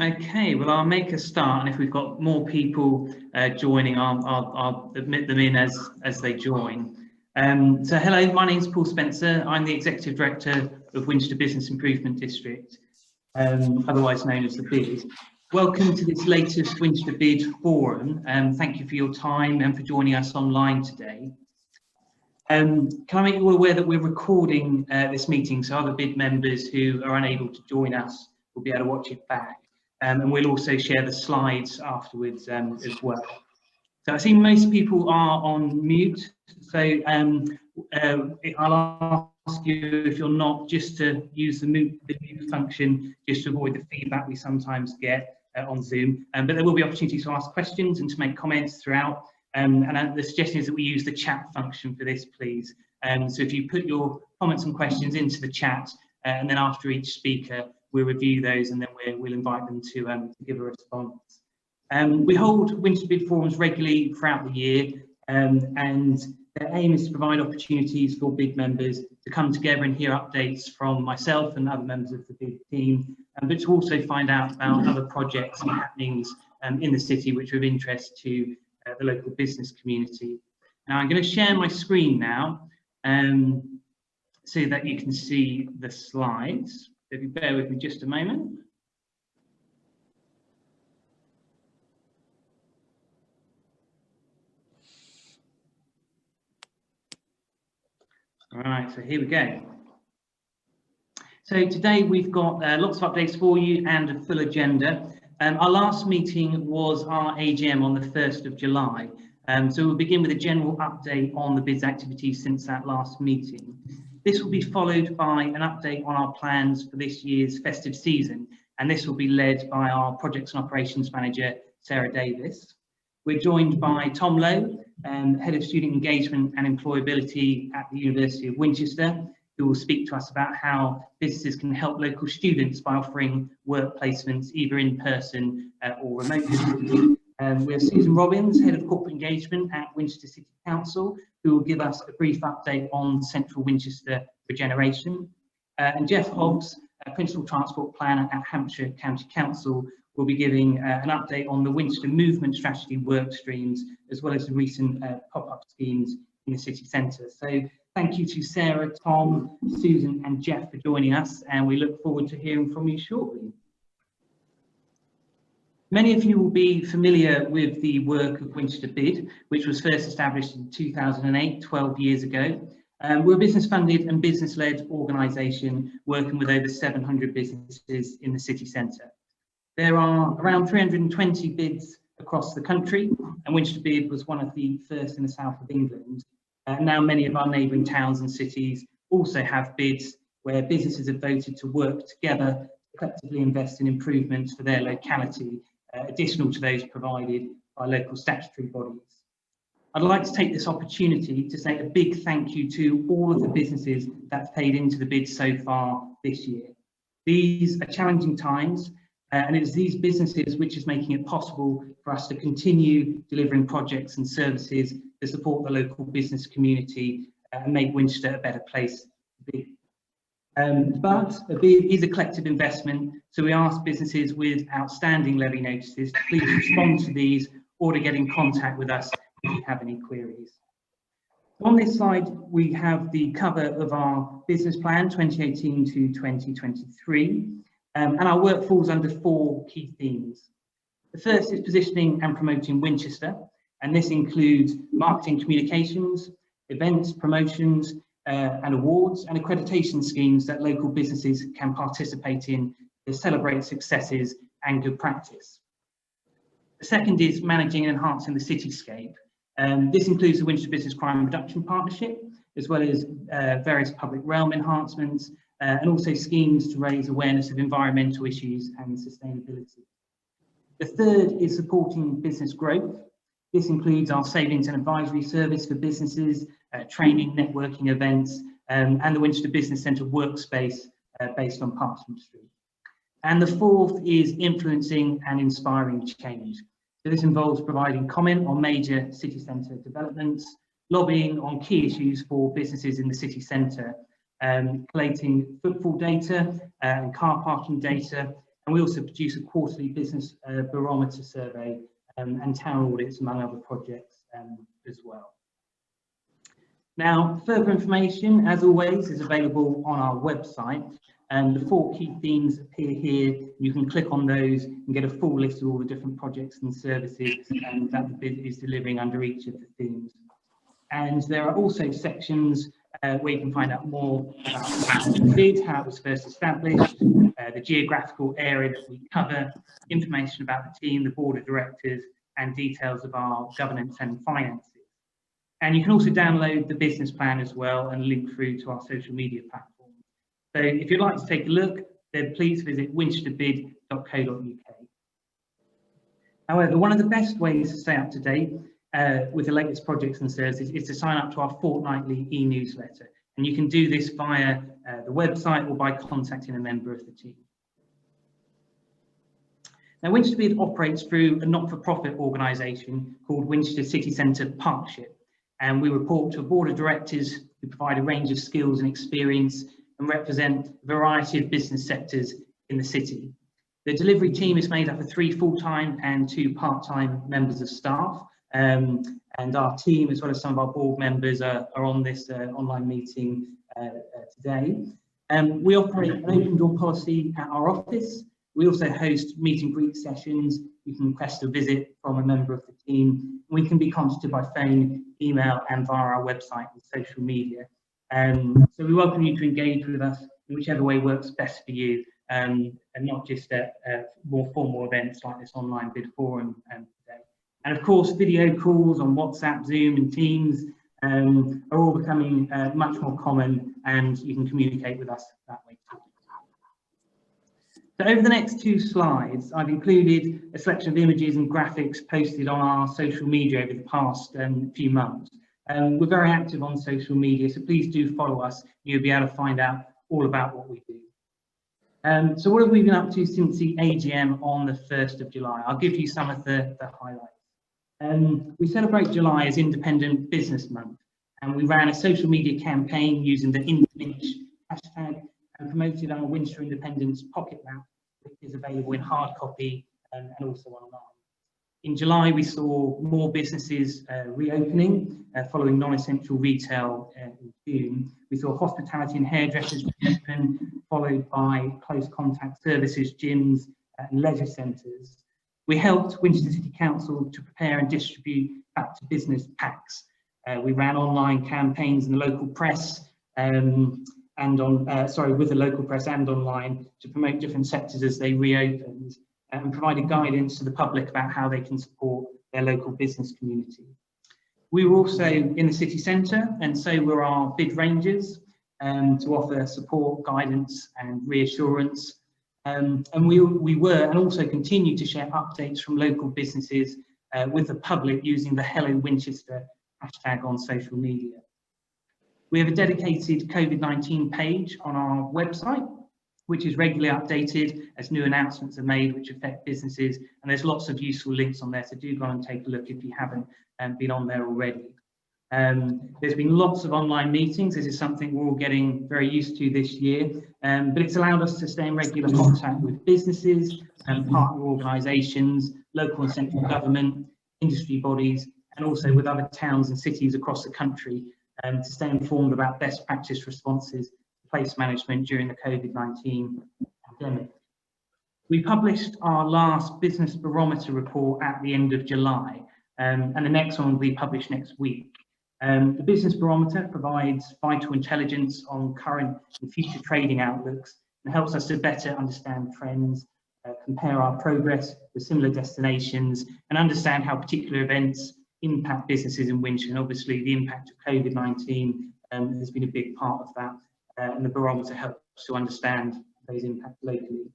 Okay, well, I'll make a start, and if we've got more people joining, I'll admit them in as they join. So hello, my name's Paul Spencer. I'm the Executive Director of Winchester Business Improvement District, otherwise known as the BID. Welcome to this latest Winchester BID Forum, and thank you for your time and for joining us online today. Can I make you all aware that we're recording this meeting, so other BID members who are unable to join us will be able to watch it back. And we'll also share the slides afterwards as well. So I see most people are on mute, so I'll ask you, if you're not, just to use the mute function, just to avoid the feedback we sometimes get on Zoom. But there will be opportunities to ask questions and to make comments throughout. And the suggestion is that we use the chat function for this, please. So if you put your comments and questions into the chat, and then after each speaker, we'll review those, and then we'll invite them to give a response. We hold Winchester BID forums regularly throughout the year, and their aim is to provide opportunities for BID members to come together and hear updates from myself and other members of the BID team, but to also find out about other projects and happenings in the city which are of interest to the local business community. Now I'm going to share my screen now so that you can see the slides. If you bear with me just a moment. All right, so here we go. So today we've got lots of updates for you and a full agenda. Our last meeting was our AGM on the 1st of July. So we'll begin with a general update on the BID's activities since that last meeting. This will be followed by an update on our plans for this year's festive season, and this will be led by our Projects and Operations Manager, Sarah Davis. We're joined by Tom Lowe, Head of Student Engagement and Employability at the University of Winchester, who will speak to us about how businesses can help local students by offering work placements either in person or remotely. We have Susan Robbins, Head of Corporate Engagement at Winchester City Council, who will give us a brief update on Central Winchester regeneration. And Jeff Hobbs, Principal Transport Planner at Hampshire County Council, will be giving an update on the Winchester Movement Strategy work streams, as well as the recent pop-up schemes in the city centre. So thank you to Sarah, Tom, Susan and Jeff for joining us, and we look forward to hearing from you shortly. Many of you will be familiar with the work of Winchester BID, which was first established in 2008, 12 years ago. We're a business-funded and business-led organisation working with over 700 businesses in the city centre. There are around 320 BIDs across the country, and Winchester BID was one of the first in the south of England. Now many of our neighbouring towns and cities also have BIDs where businesses have voted to work together to collectively invest in improvements for their locality, additional to those provided by local statutory bodies. I'd like to take this opportunity to say a big thank you to all of the businesses that's paid into the BID so far this year. These are challenging times, and it's these businesses which is making it possible for us to continue delivering projects and services to support the local business community and make Winchester a better place to be. But a BID is a collective investment, so we ask businesses with outstanding levy notices to please respond to these or to get in contact with us if you have any queries. On this slide, we have the cover of our business plan 2018 to 2023, and our work falls under 4 key themes. The first is positioning and promoting Winchester, and this includes marketing communications, events, promotions, and awards and accreditation schemes that local businesses can participate in to celebrate successes and good practice. The second is managing and enhancing the cityscape. This includes the Winchester Business Crime Reduction Partnership, as well as various public realm enhancements, and also schemes to raise awareness of environmental issues and sustainability. The third is supporting business growth. This includes our savings and advisory service for businesses, training, networking events, and the Winchester Business Centre workspace based on Parchment Street. And the fourth is influencing and inspiring change. So this involves providing comment on major city centre developments, lobbying on key issues for businesses in the city centre, collating footfall data and car parking data, And we also produce a quarterly business barometer survey and town audits, among other projects as well. Now, further information, as always, is available on our website. And the 4 key themes appear here. You can click on those and get a full list of all the different projects and services that the BID is delivering under each of the themes. And there are also sections where you can find out more about the BID, how it was first established, the geographical area that we cover, information about the team, the board of directors, and details of our governance and finances. And you can also download the business plan as well and link through to our social media platform. So if you'd like to take a look, then please visit winchesterbid.co.uk. However, one of the best ways to stay up to date with the latest projects and services is to sign up to our fortnightly e-newsletter. And you can do this via the website or by contacting a member of the team. Now, Winchester BID operates through a not-for-profit organisation called Winchester City Centre Partnership. And we report to a board of directors who provide a range of skills and experience and represent a variety of business sectors in the city. The delivery team is made up of 3 full-time and 2 part-time members of staff. And our team, as well as some of our board members, are on this online meeting today. We operate an open door policy at our office. We also host meet and greet sessions. You can request a visit from a member of the team. We can be contacted by phone, email, and via our website and social media. So we welcome you to engage with us in whichever way works best for you, and not just at more formal events like this online BID forum today. And of course, video calls on WhatsApp, Zoom, and Teams are all becoming much more common, and you can communicate with us that way too. So over the next 2 slides, I've included a selection of images and graphics posted on our social media over the past few months. We're very active on social media, so please do follow us. You'll be able to find out all about what we do. So what have we been up to since the AGM on the 1st of July? I'll give you some of the highlights. We celebrate July as Independent Business Month, and we ran a social media campaign using the IndWinch hashtag and promoted our Winchester Independence Pocket Map, which is available in hard copy and also online. In July, we saw more businesses reopening following non-essential retail in June. We saw hospitality and hairdressers reopen, followed by close contact services, gyms and leisure centres. We helped Winchester City Council to prepare and distribute back to business packs. We ran online campaigns in the local press with the local press and online to promote different sectors as they reopened, and provided guidance to the public about how they can support their local business community. We were also in the city centre, and so were our BID rangers to offer support, guidance and reassurance. And we were and also continue to share updates from local businesses with the public using the Hello Winchester hashtag on social media. We have a dedicated COVID-19 page on our website, which is regularly updated as new announcements are made which affect businesses, and there's lots of useful links on there, so do go and take a look if you haven't been on there already. There's been lots of online meetings. This is something we're all getting very used to this year, but it's allowed us to stay in regular contact with businesses and partner organisations, local and central government, industry bodies, and also with other towns and cities across the country to stay informed about best practice responses to place management during the COVID-19 pandemic. We published our last business barometer report at the end of July, and the next one will be published next week. The business barometer provides vital intelligence on current and future trading outlooks and helps us to better understand trends, compare our progress with similar destinations, and understand how particular events impact businesses in Winchester. And obviously the impact of COVID-19 has been a big part of that, and the barometer helps to understand those impacts locally.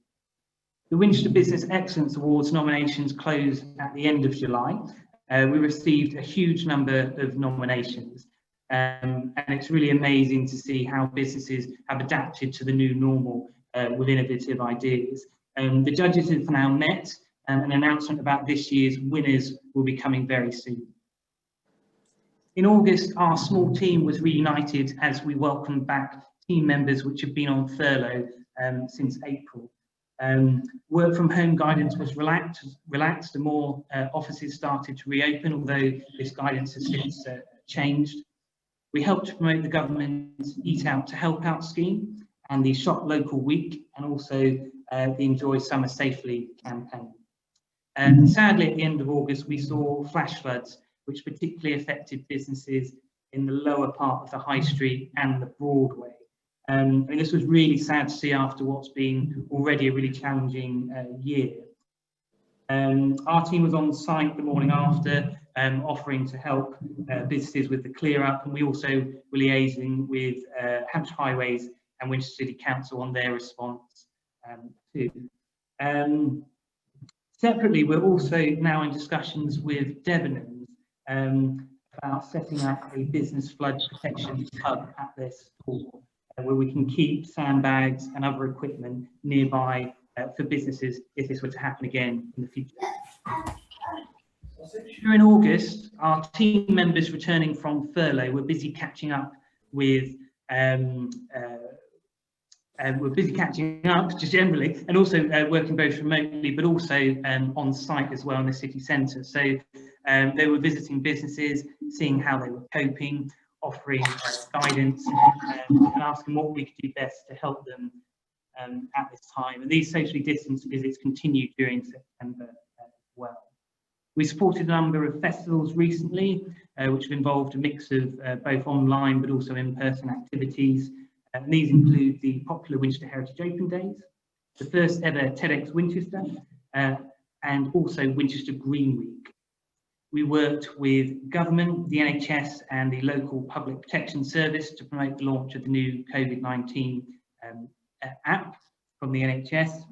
The Winchester Business Excellence Awards nominations closed at the end of July. We received a huge number of nominations, and it's really amazing to see how businesses have adapted to the new normal with innovative ideas. The judges have now met, and an announcement about this year's winners will be coming very soon. In August, our small team was reunited as we welcomed back team members which have been on furlough since April. Work from home guidance was relaxed and more offices started to reopen, although this guidance has since changed. We helped to promote the government's Eat Out to Help Out scheme and the Shop Local Week, and also the Enjoy Summer Safely campaign. Sadly, at the end of August, we saw flash floods, which particularly affected businesses in the lower part of the High Street and the Broadway. And this was really sad to see after what's been already a really challenging year. Our team was on site the morning after, offering to help businesses with the clear up, and we also were liaising with Hampshire Highways and Winchester City Council on their response too. Separately, we're also now in discussions with Debenhams about setting up a business flood protection hub at their store, where we can keep sandbags and other equipment nearby for businesses if this were to happen again in the future. During August, our team members returning from furlough were busy catching up with just generally, and also working both remotely but also on site as well in the city centre. So they were visiting businesses, seeing how they were coping, offering guidance and asking what we could do best to help them at this time. And these socially distanced visits continued during September as well. We supported a number of festivals recently, which have involved a mix of both online but also in-person activities. And these include the popular Winchester Heritage Open Days, the first ever TEDx Winchester, and also Winchester Green Week. We worked with government, the NHS and the local public protection service to promote the launch of the new COVID-19 app from the NHS.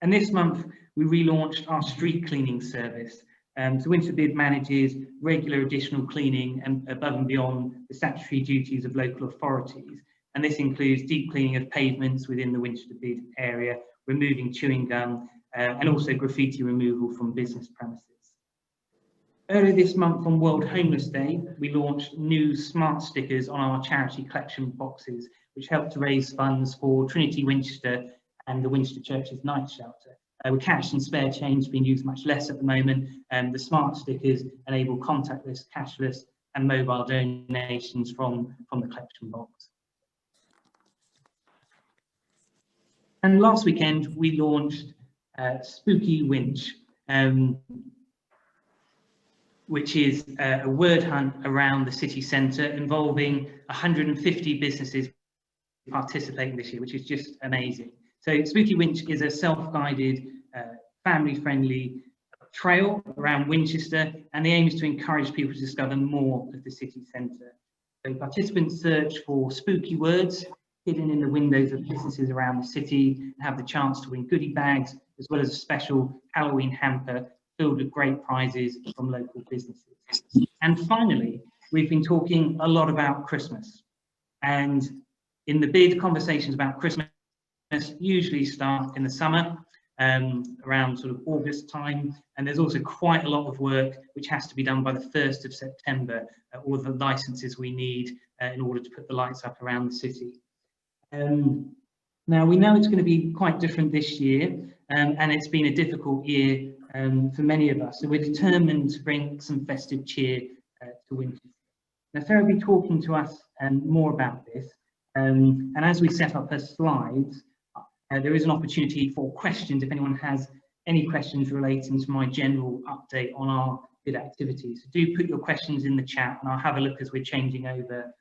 And this month, we relaunched our street cleaning service. So Winchester Bid manages regular additional cleaning and above and beyond the statutory duties of local authorities. And this includes deep cleaning of pavements within the Winchester Bid area, removing chewing gum, and also graffiti removal from business premises. Earlier this month on World Homeless Day, we launched new smart stickers on our charity collection boxes, which help to raise funds for Trinity Winchester and the Winchester Church's night shelter. With cash and spare change being used much less at the moment, the smart stickers enable contactless, cashless and mobile donations from the collection box. And last weekend, we launched Spooky Winch, which is a word hunt around the city centre involving 150 businesses participating this year, which is just amazing. So Spooky Winch is a self-guided, family-friendly trail around Winchester, and the aim is to encourage people to discover more of the city centre. So participants search for spooky words hidden in the windows of businesses around the city and have the chance to win goodie bags, as well as a special Halloween hamper filled with great prizes from local businesses. And finally, we've been talking a lot about Christmas. And in the bid, conversations about Christmas usually start in the summer, around sort of August time. And there's also quite a lot of work which has to be done by the 1st of September, all the licenses we need in order to put the lights up around the city. Now, we know it's going to be quite different this year, and it's been a difficult year for many of us. So we're determined to bring some festive cheer to Winchester. Now, Sarah will be talking to us more about this. And as we set up her slides, there is an opportunity for questions if anyone has any questions relating to my general update on our bid activities. So do put your questions in the chat and I'll have a look as we're changing over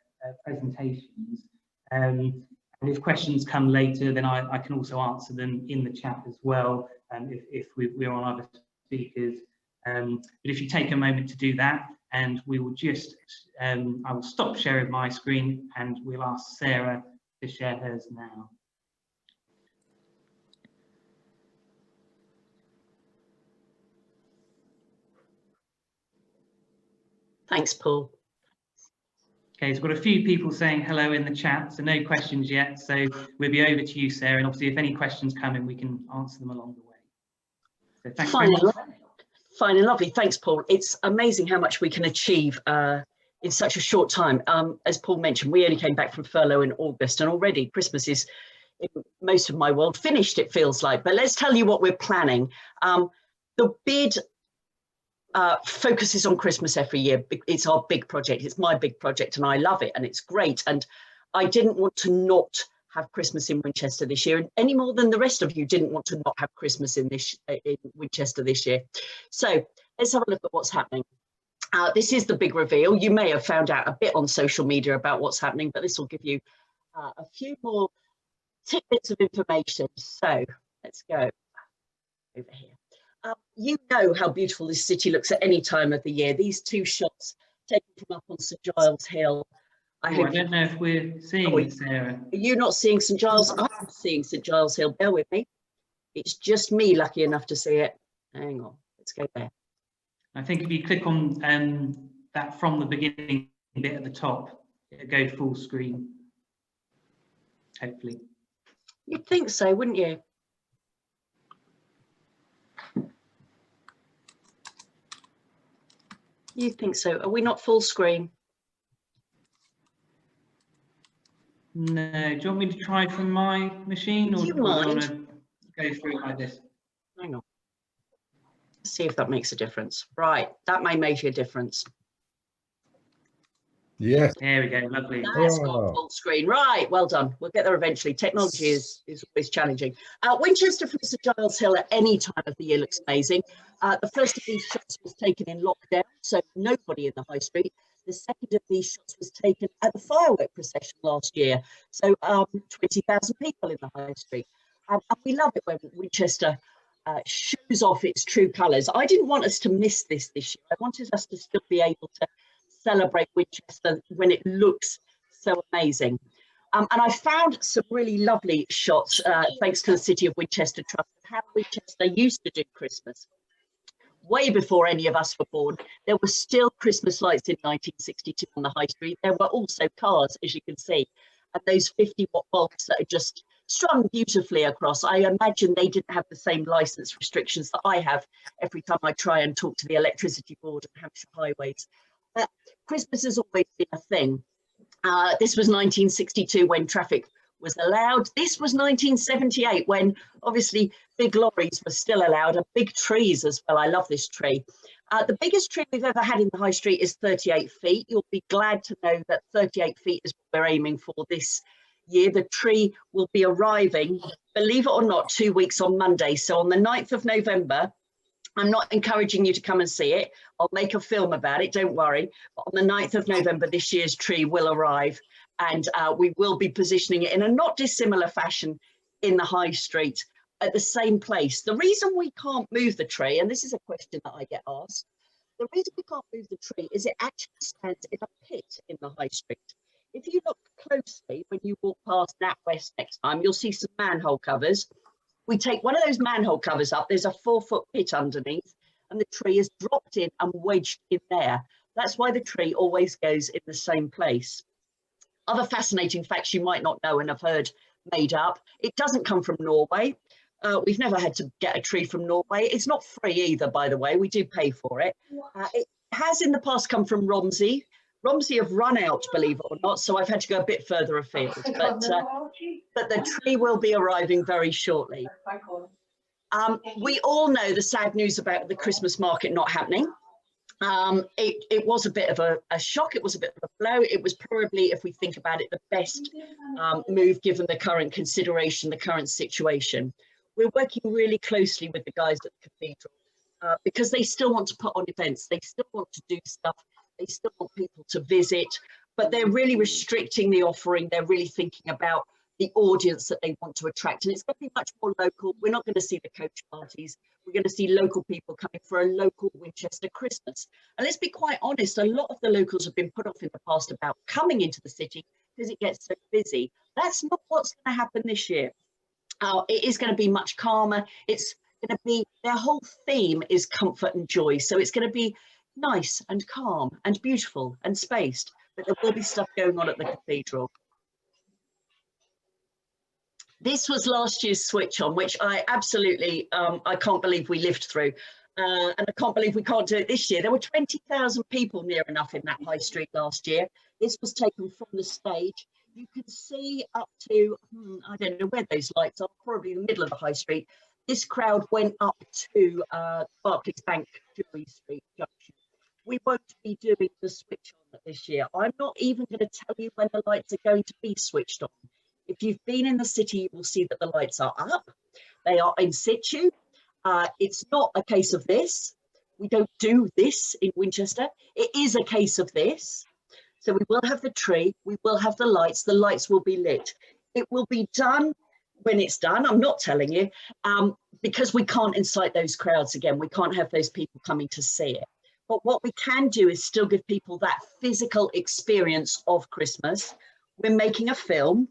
presentations. And if questions come later, then I can also answer them in the chat as well, if we're on other speakers. But if you take a moment to do that, and we will just, I will stop sharing my screen and we'll ask Sarah to share hers now. Thanks, Paul. Okay, so we've got a few people saying hello in the chat, so no questions yet. So we'll be over to you, Sarah, and obviously if any questions come in, we can answer them along the way. So thanks very much. Fine and lovely. Thanks, Paul. It's amazing how much we can achieve in such a short time. As Paul mentioned, we only came back from furlough in August, and already Christmas is in most of my world finished, it feels like. But let's tell you what we're planning. The bid focuses on Christmas every year. It's our big project. It's my big project, and I love it, and it's great. And I didn't want to not have Christmas in Winchester this year, any more than the rest of you didn't want to not have Christmas in Winchester this year. So let's have a look at what's happening. This is the big reveal. You may have found out a bit on social media about what's happening, but this will give you a few more tidbits of information. So let's go over here. You know how beautiful this city looks at any time of the year. These two shots taken from up on St Giles Hill. I don't know if we're seeing it, Sarah. Are you not seeing St Giles? I'm seeing St Giles Hill. Bear with me. It's just me lucky enough to see it. Hang on. Let's go there. I think if you click on that from the beginning bit at the top, it'll go full screen. Hopefully. You'd think so, wouldn't you? You'd think so. Are we not full screen? No. Do you want me to try from my machine, or do you want to go through it like this? Hang on. Let's see if that makes a difference. Right, that may make a difference. Yes. There we go. Lovely. That's got full screen. Right, well done. We'll get there eventually. Technology is always challenging. Winchester from St Giles Hill at any time of the year looks amazing. The first of these shots was taken in lockdown, so nobody in the high street. The second of these shots was taken at the firework procession last year, so 20,000 people in the high street. And we love it when Winchester shows off its true colours. I didn't want us to miss this year. I wanted us to still be able to celebrate Winchester when it looks so amazing. And I found some really lovely shots, thanks to the City of Winchester Trust, of how Winchester used to do Christmas. Way before any of us were born, there were still Christmas lights in 1962 on the high street. There were also cars, as you can see, and those 50-watt bulbs that are just strung beautifully across. I imagine they didn't have the same license restrictions that I have every time I try and talk to the electricity board of Hampshire Highways. But Christmas has always been a thing. This was 1962 when traffic was allowed. This was 1978 when obviously big lorries were still allowed, and big trees as well. I love this tree. The biggest tree we've ever had in the high street is 38 feet. You'll be glad to know that 38 feet is what we're aiming for this year. The tree will be arriving, believe it or not, 2 weeks on Monday. So on the 9th of November, I'm not encouraging you to come and see it. I'll make a film about it, don't worry. But on the 9th of November, this year's tree will arrive, and we will be positioning it in a not dissimilar fashion in the high street at the same place. The reason we can't move the tree, and this is a question that I get asked, the reason we can't move the tree is it actually stands in a pit in the high street. If you look closely when you walk past NatWest next time, you'll see some manhole covers. We take one of those manhole covers up, there's a 4-foot pit underneath, and the tree is dropped in and wedged in there. That's why the tree always goes in the same place. Other fascinating facts you might not know and have heard made up: it doesn't come from Norway. We've never had to get a tree from Norway. It's not free either, by the way, we do pay for it. It has in the past come from Romsey. Romsey have run out, believe it or not, so I've had to go a bit further afield. But the tree will be arriving very shortly. We all know the sad news about the Christmas market not happening. It was a bit of a shock. It was a bit of a blow. It was probably, if we think about it, the best move given the current consideration, the current situation. We're working really closely with the guys at the cathedral because they still want to put on events. They still want to do stuff. They still want people to visit, but they're really restricting the offering. They're really thinking about the audience that they want to attract, and it's going to be much more local. We're not going to see the coach parties. We're going to see local people coming for a local Winchester Christmas. And let's be quite honest, a lot of the locals have been put off in the past about coming into the city because it gets so busy. That's not what's going to happen this year. It is going to be much calmer. It's going to be, their whole theme is comfort and joy. So it's going to be nice and calm and beautiful and spaced, but there will be stuff going on at the cathedral. This was last year's switch on, which I absolutely, I can't believe we lived through. And I can't believe we can't do it this year. There were 20,000 people near enough in that high street last year. This was taken from the stage. you can see up to, I don't know where those lights are, probably in the middle of the high street. This crowd went up to Barclays Bank, Jewellery Street Junction. We won't be doing the switch on this year. I'm not even going to tell you when the lights are going to be switched on. If you've been in the city, you will see that the lights are up. They are in situ. It's not a case of this. We don't do this in Winchester. It is a case of this. So we will have the tree, we will have the lights will be lit. It will be done when it's done, I'm not telling you, because we can't incite those crowds again. We can't have those people coming to see it. But what we can do is still give people that physical experience of Christmas. We're making a film.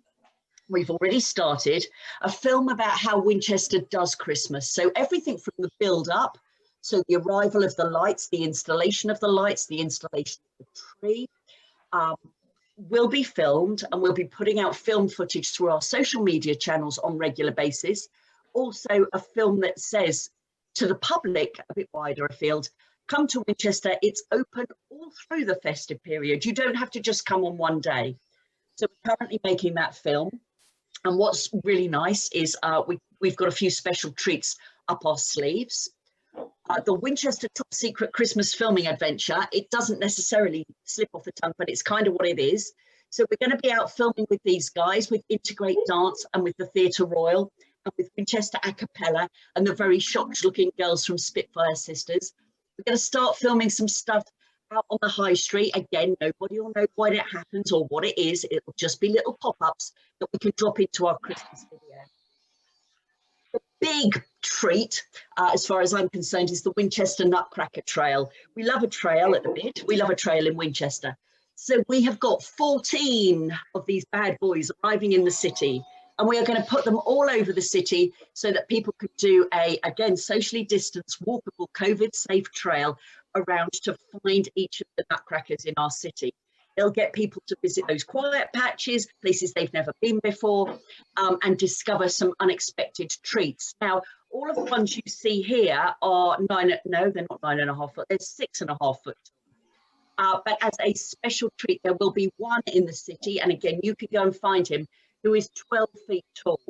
We've already started a film about how Winchester does Christmas. So everything from the build up, so the arrival of the lights, the installation of the lights, the installation of the tree, will be filmed, and we'll be putting out film footage through our social media channels on regular basis. Also a film that says to the public, a bit wider afield, come to Winchester, it's open all through the festive period. You don't have to just come on one day. So we're currently making that film. And what's really nice is we've got a few special treats up our sleeves. The Winchester Top Secret Christmas Filming Adventure, it doesn't necessarily slip off the tongue, but it's kind of what it is. So we're going to be out filming with these guys, with Integrate Dance and with the Theatre Royal and with Winchester A Cappella and the very shocked looking girls from Spitfire Sisters. We're going to start filming some stuff out on the high street. Again, nobody will know why it happens or what it is. It'll just be little pop-ups that we can drop into our Christmas video. The big treat, as far as I'm concerned, is the Winchester Nutcracker Trail. We love a trail at the bit. We love a trail in Winchester. So we have got 14 of these bad boys arriving in the city, and we are going to put them all over the city so that people could do a, again, socially distanced, walkable, COVID-safe trail around to find each of the nutcrackers in our city. It'll get people to visit those quiet patches, places they've never been before, and discover some unexpected treats. Now, all of the ones you see here are they're not 9.5 foot, they're 6.5 foot. But as a special treat, there will be one in the city, and again, you can go and find him, who is 12 feet tall.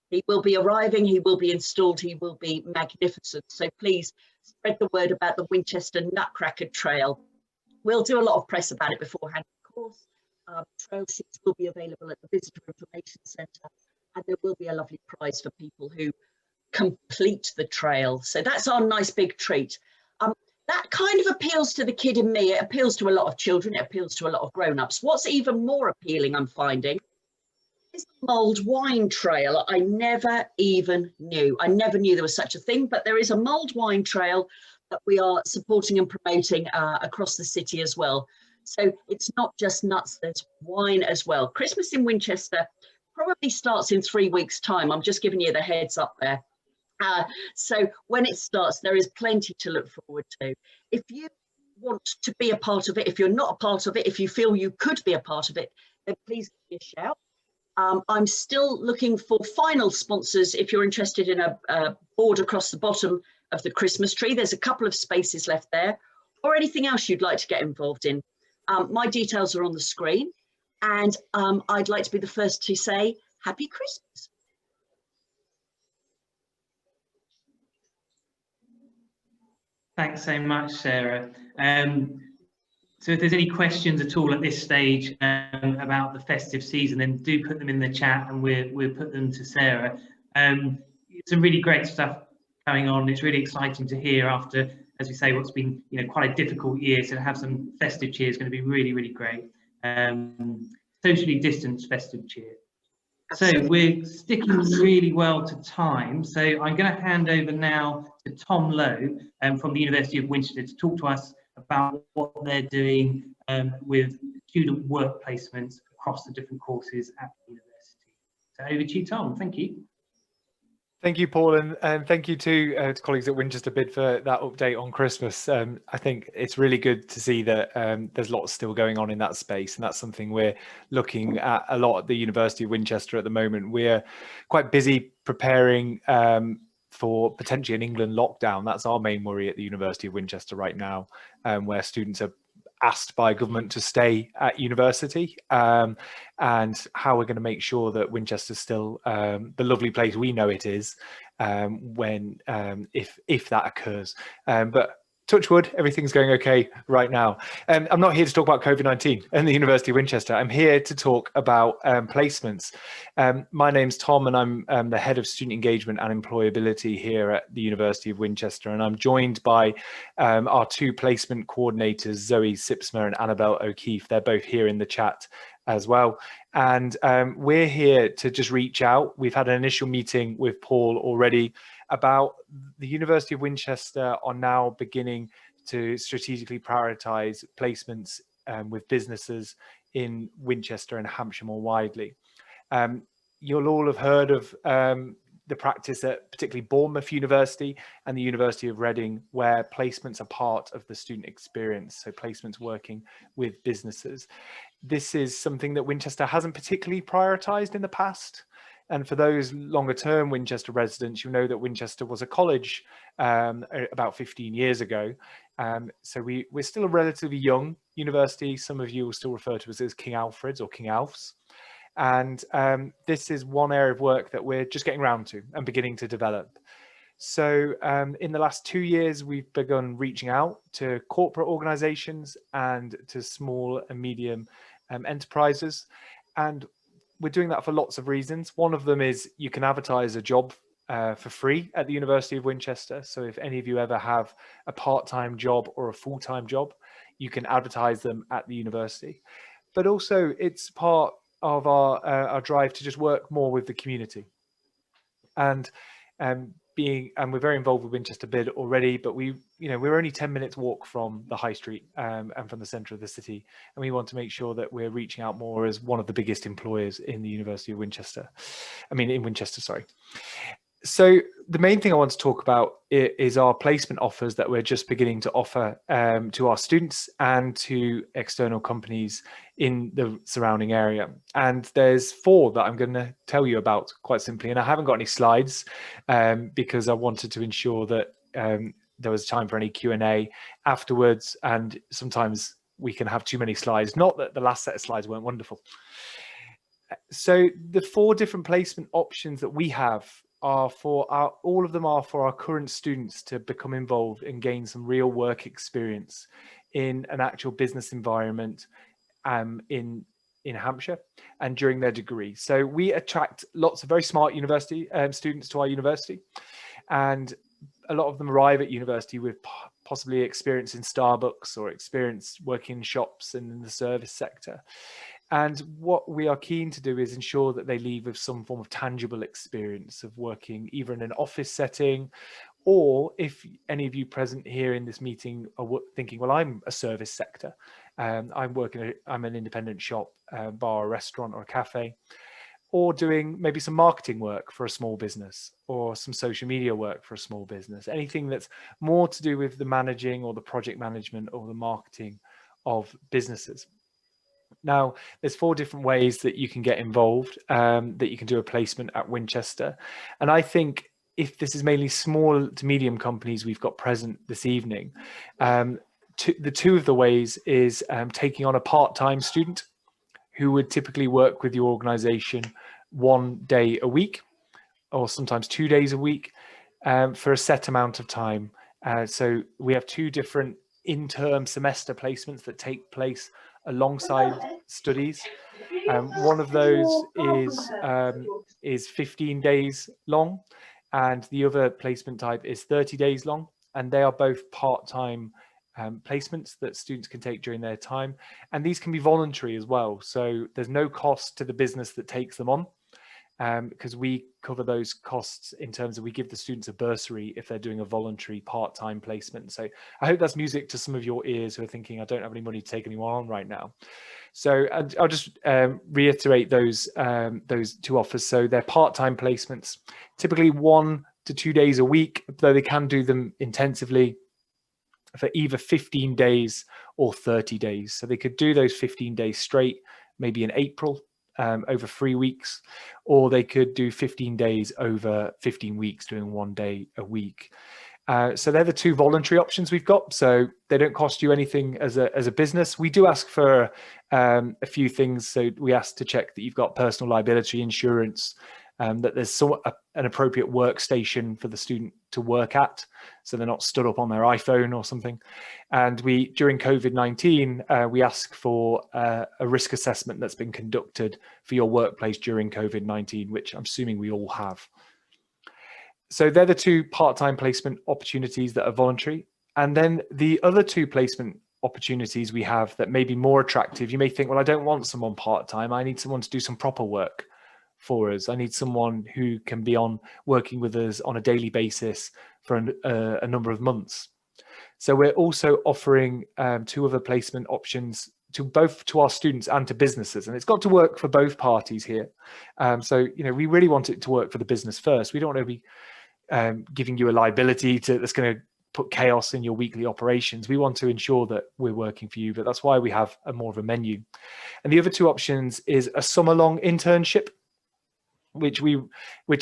He will be arriving, he will be installed, he will be magnificent. So please spread the word about the Winchester Nutcracker Trail. We'll do a lot of press about it beforehand, of course. Trail sheets will be available at the Visitor Information Centre, and there will be a lovely prize for people who complete the trail. So that's our nice big treat. That kind of appeals to the kid in me. It appeals to a lot of children. It appeals to a lot of grown-ups. What's even more appealing, I'm finding, is the mulled wine trail. I never even knew. I never knew there was such a thing, but there is a mulled wine trail that we are supporting and promoting across the city as well. So it's not just nuts, there's wine as well. Christmas in Winchester probably starts in 3 weeks' time. I'm just giving you the heads up there. So when it starts, there is plenty to look forward to. If you want to be a part of it, if you're not a part of it, if you feel you could be a part of it, then please give me a shout. I'm still looking for final sponsors. If you're interested in a board across the bottom of the Christmas tree, there's a couple of spaces left there, or anything else you'd like to get involved in. My details are on the screen, and I'd like to be the first to say Happy Christmas. Thanks so much, Sarah. So if there's any questions at all at this stage about the festive season, then do put them in the chat and we'll put them to Sarah. Some really great stuff going on. It's really exciting to hear after, as we say, what's been quite a difficult year. So to have some festive cheer is going to be really, really great. Socially distanced festive cheer. So we're sticking really well to time. So I'm going to hand over now to Tom Lowe from the University of Winchester to talk to us about what they're doing with student work placements across the different courses at the university. So over to you, Tom. Thank you. Thank you, Paul, and thank you to colleagues at Winchester Bid for that update on Christmas. I think it's really good to see that there's lots still going on in that space, and that's something we're looking at a lot at the University of Winchester at the moment. We're quite busy preparing for potentially an England lockdown. That's our main worry at the University of Winchester right now, where students are asked by government to stay at university, and how we're going to make sure that Winchester's still the lovely place we know it is when if that occurs. But touch wood, everything's going okay right now. I'm not here to talk about COVID-19 and the University of Winchester. I'm here to talk about placements. My name's Tom, and I'm the head of student engagement and employability here at the University of Winchester. And I'm joined by our two placement coordinators, Zoe Sipsmer and Annabelle O'Keefe. They're both here in the chat as well. And we're here to just reach out. We've had an initial meeting with Paul already about the University of Winchester are now beginning to strategically prioritize placements with businesses in Winchester and Hampshire more widely. You'll all have heard of the practice at particularly Bournemouth University and the University of Reading, where placements are part of the student experience, so placements working with businesses. This is something that Winchester hasn't particularly prioritized in the past. And for those longer term Winchester residents, you know that Winchester was a college about 15 years ago. So we're still a relatively young university. Some of you will still refer to us as King Alfred's or King Alf's. And this is one area of work that we're just getting around to and beginning to develop. So in the last 2 years, we've begun reaching out to corporate organizations and to small and medium enterprises. And we're doing that for lots of reasons. One of them is you can advertise a job for free at the University of Winchester. So if any of you ever have a part-time job or a full-time job, you can advertise them at the university. But also it's part of our drive to just work more with the community. And we're very involved with Winchester Bid already, but we're only 10 minutes walk from the high street and from the centre of the city, and we want to make sure that we're reaching out more as one of the biggest employers in the University of Winchester. In Winchester, sorry. So the main thing I want to talk about is our placement offers that we're just beginning to offer to our students and to external companies in the surrounding area. And there's 4 that I'm going to tell you about quite simply. And I haven't got any slides because I wanted to ensure that there was time for any Q&A afterwards. And sometimes we can have too many slides. Not that the last set of slides weren't wonderful. So the 4 different placement options that we have are all of them are for our current students to become involved and gain some real work experience in an actual business environment in Hampshire and during their degree. So we attract lots of very smart university students to our university, and a lot of them arrive at university with possibly experience in Starbucks or experience working in shops and in the service sector. And what we are keen to do is ensure that they leave with some form of tangible experience of working either in an office setting, or if any of you present here in this meeting are thinking, well, I'm a service sector, I'm an independent shop, bar, a restaurant or a cafe, or doing maybe some marketing work for a small business or some social media work for a small business, anything that's more to do with the managing or the project management or the marketing of businesses. Now, there's 4 different ways that you can get involved, that you can do a placement at Winchester. And I think if this is mainly small to medium companies we've got present this evening, the 2 of the ways is taking on a part-time student who would typically work with your organization 1 day a week, or sometimes 2 days a week, for a set amount of time. So we have 2 different interim semester placements that take place alongside studies. One of those is 15 days long, and the other placement type is 30 days long, and they are both part-time placements that students can take during their time, and these can be voluntary as well, so there's no cost to the business that takes them on, because we cover those costs in terms of we give the students a bursary if they're doing a voluntary part-time placement. So I hope that's music to some of your ears who are thinking, I don't have any money to take anyone on right now. So I'll just reiterate those 2 offers. So they're part-time placements, typically 1 to 2 days a week, though they can do them intensively for either 15 days or 30 days. So they could do those 15 days straight, maybe in April, over 3 weeks, or they could do 15 days over 15 weeks, doing 1 day a week. So they're the two voluntary options we've got. So they don't cost you anything as a business. We do ask for a few things. So we ask to check that you've got personal liability insurance, that there's an appropriate workstation for the student to work at, so they're not stood up on their iPhone or something. And during COVID-19, we ask for a risk assessment that's been conducted for your workplace during COVID-19, which I'm assuming we all have. So they're the two part-time placement opportunities that are voluntary. And then the other two placement opportunities we have that may be more attractive, you may think, well, I don't want someone part-time. I need someone to do some proper work for us. I need someone who can be working with us on a daily basis for a number of months. So we're also offering two other placement options both to our students and to businesses, and it's got to work for both parties here. So we really want it to work for the business first. We don't want to be giving you a liability that's going to put chaos in your weekly operations. We want to ensure that we're working for you, but that's why we have more of a menu. And the other two options is a summer-long internship, which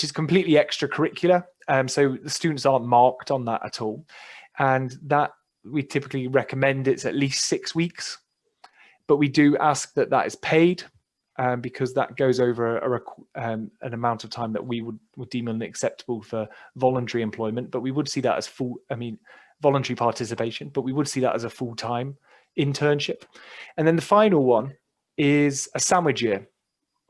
is completely extracurricular. So the students aren't marked on that at all. And that we typically recommend it's at least 6 weeks, but we do ask that is paid, because that goes over an amount of time that we would deem unacceptable for voluntary employment. But we would see that as voluntary participation, but we would see that as a full-time internship. And then the final one is a sandwich year,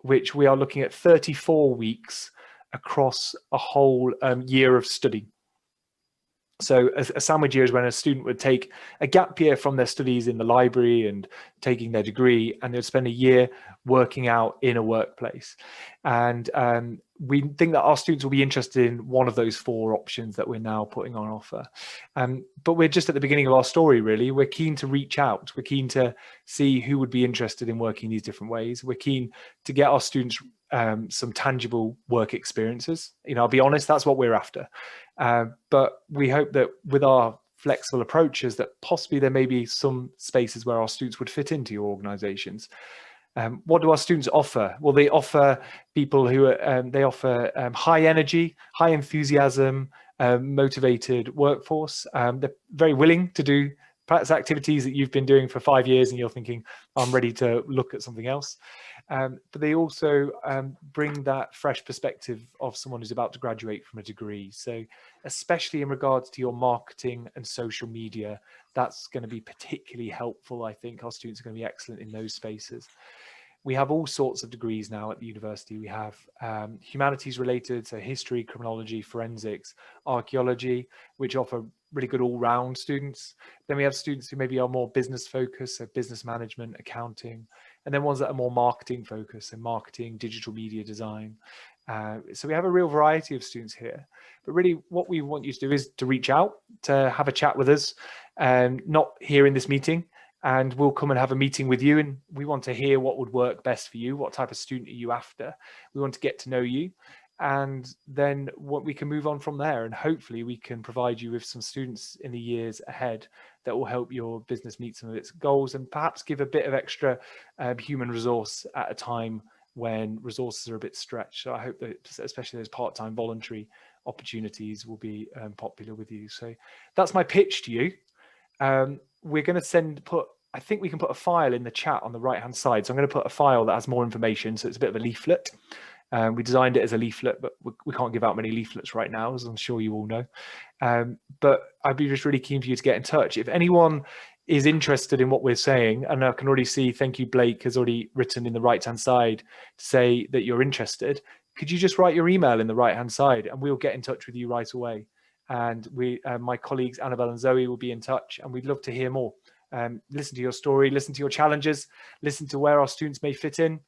which we are looking at 34 weeks across a whole year of study. So a sandwich year is when a student would take a gap year from their studies in the library and taking their degree, and they'd spend a year working out in a workplace. And we think that our students will be interested in one of those 4 options that we're now putting on offer. But we're just at the beginning of our story, really. We're keen to reach out. We're keen to see who would be interested in working these different ways. We're keen to get our students some tangible work experiences. I'll be honest, that's what we're after. But we hope that with our flexible approaches that possibly there may be some spaces where our students would fit into your organizations. What do our students offer? Well, they offer people who they offer high energy, high enthusiasm, motivated workforce. They're very willing to do perhaps activities that you've been doing for 5 years and you're thinking, I'm ready to look at something else. But they also bring that fresh perspective of someone who's about to graduate from a degree. So especially in regards to your marketing and social media, that's going to be particularly helpful. I think our students are going to be excellent in those spaces. We have all sorts of degrees now at the university. We have humanities related, so history, criminology, forensics, archaeology, which offer really good all-round students. Then we have students who maybe are more business focused, so business management, accounting, and then ones that are more marketing focused, so marketing, digital media design. So we have a real variety of students here. But really what we want you to do is to reach out, to have a chat with us, not here in this meeting, and we'll come and have a meeting with you, and we want to hear what would work best for you. What type of student are you after? We want to get to know you, and then what we can move on from there, and hopefully we can provide you with some students in the years ahead that will help your business meet some of its goals, and perhaps give a bit of extra human resource at a time when resources are a bit stretched. So I hope that especially those part-time voluntary opportunities will be popular with you. So that's my pitch to you. We're going to I think we can put a file in the chat on the right hand side. So I'm going to put a file that has more information. So it's a bit of a leaflet. We designed it as a leaflet, but we can't give out many leaflets right now, as I'm sure you all know. But I'd be just really keen for you to get in touch. If anyone is interested in what we're saying, and I can already see, thank you, Blake has already written in the right hand side to say that you're interested. Could you just write your email in the right hand side and we'll get in touch with you right away. And my colleagues Annabelle and Zoe will be in touch, and we'd love to hear more. Listen to your story, listen to your challenges, listen to where our students may fit in,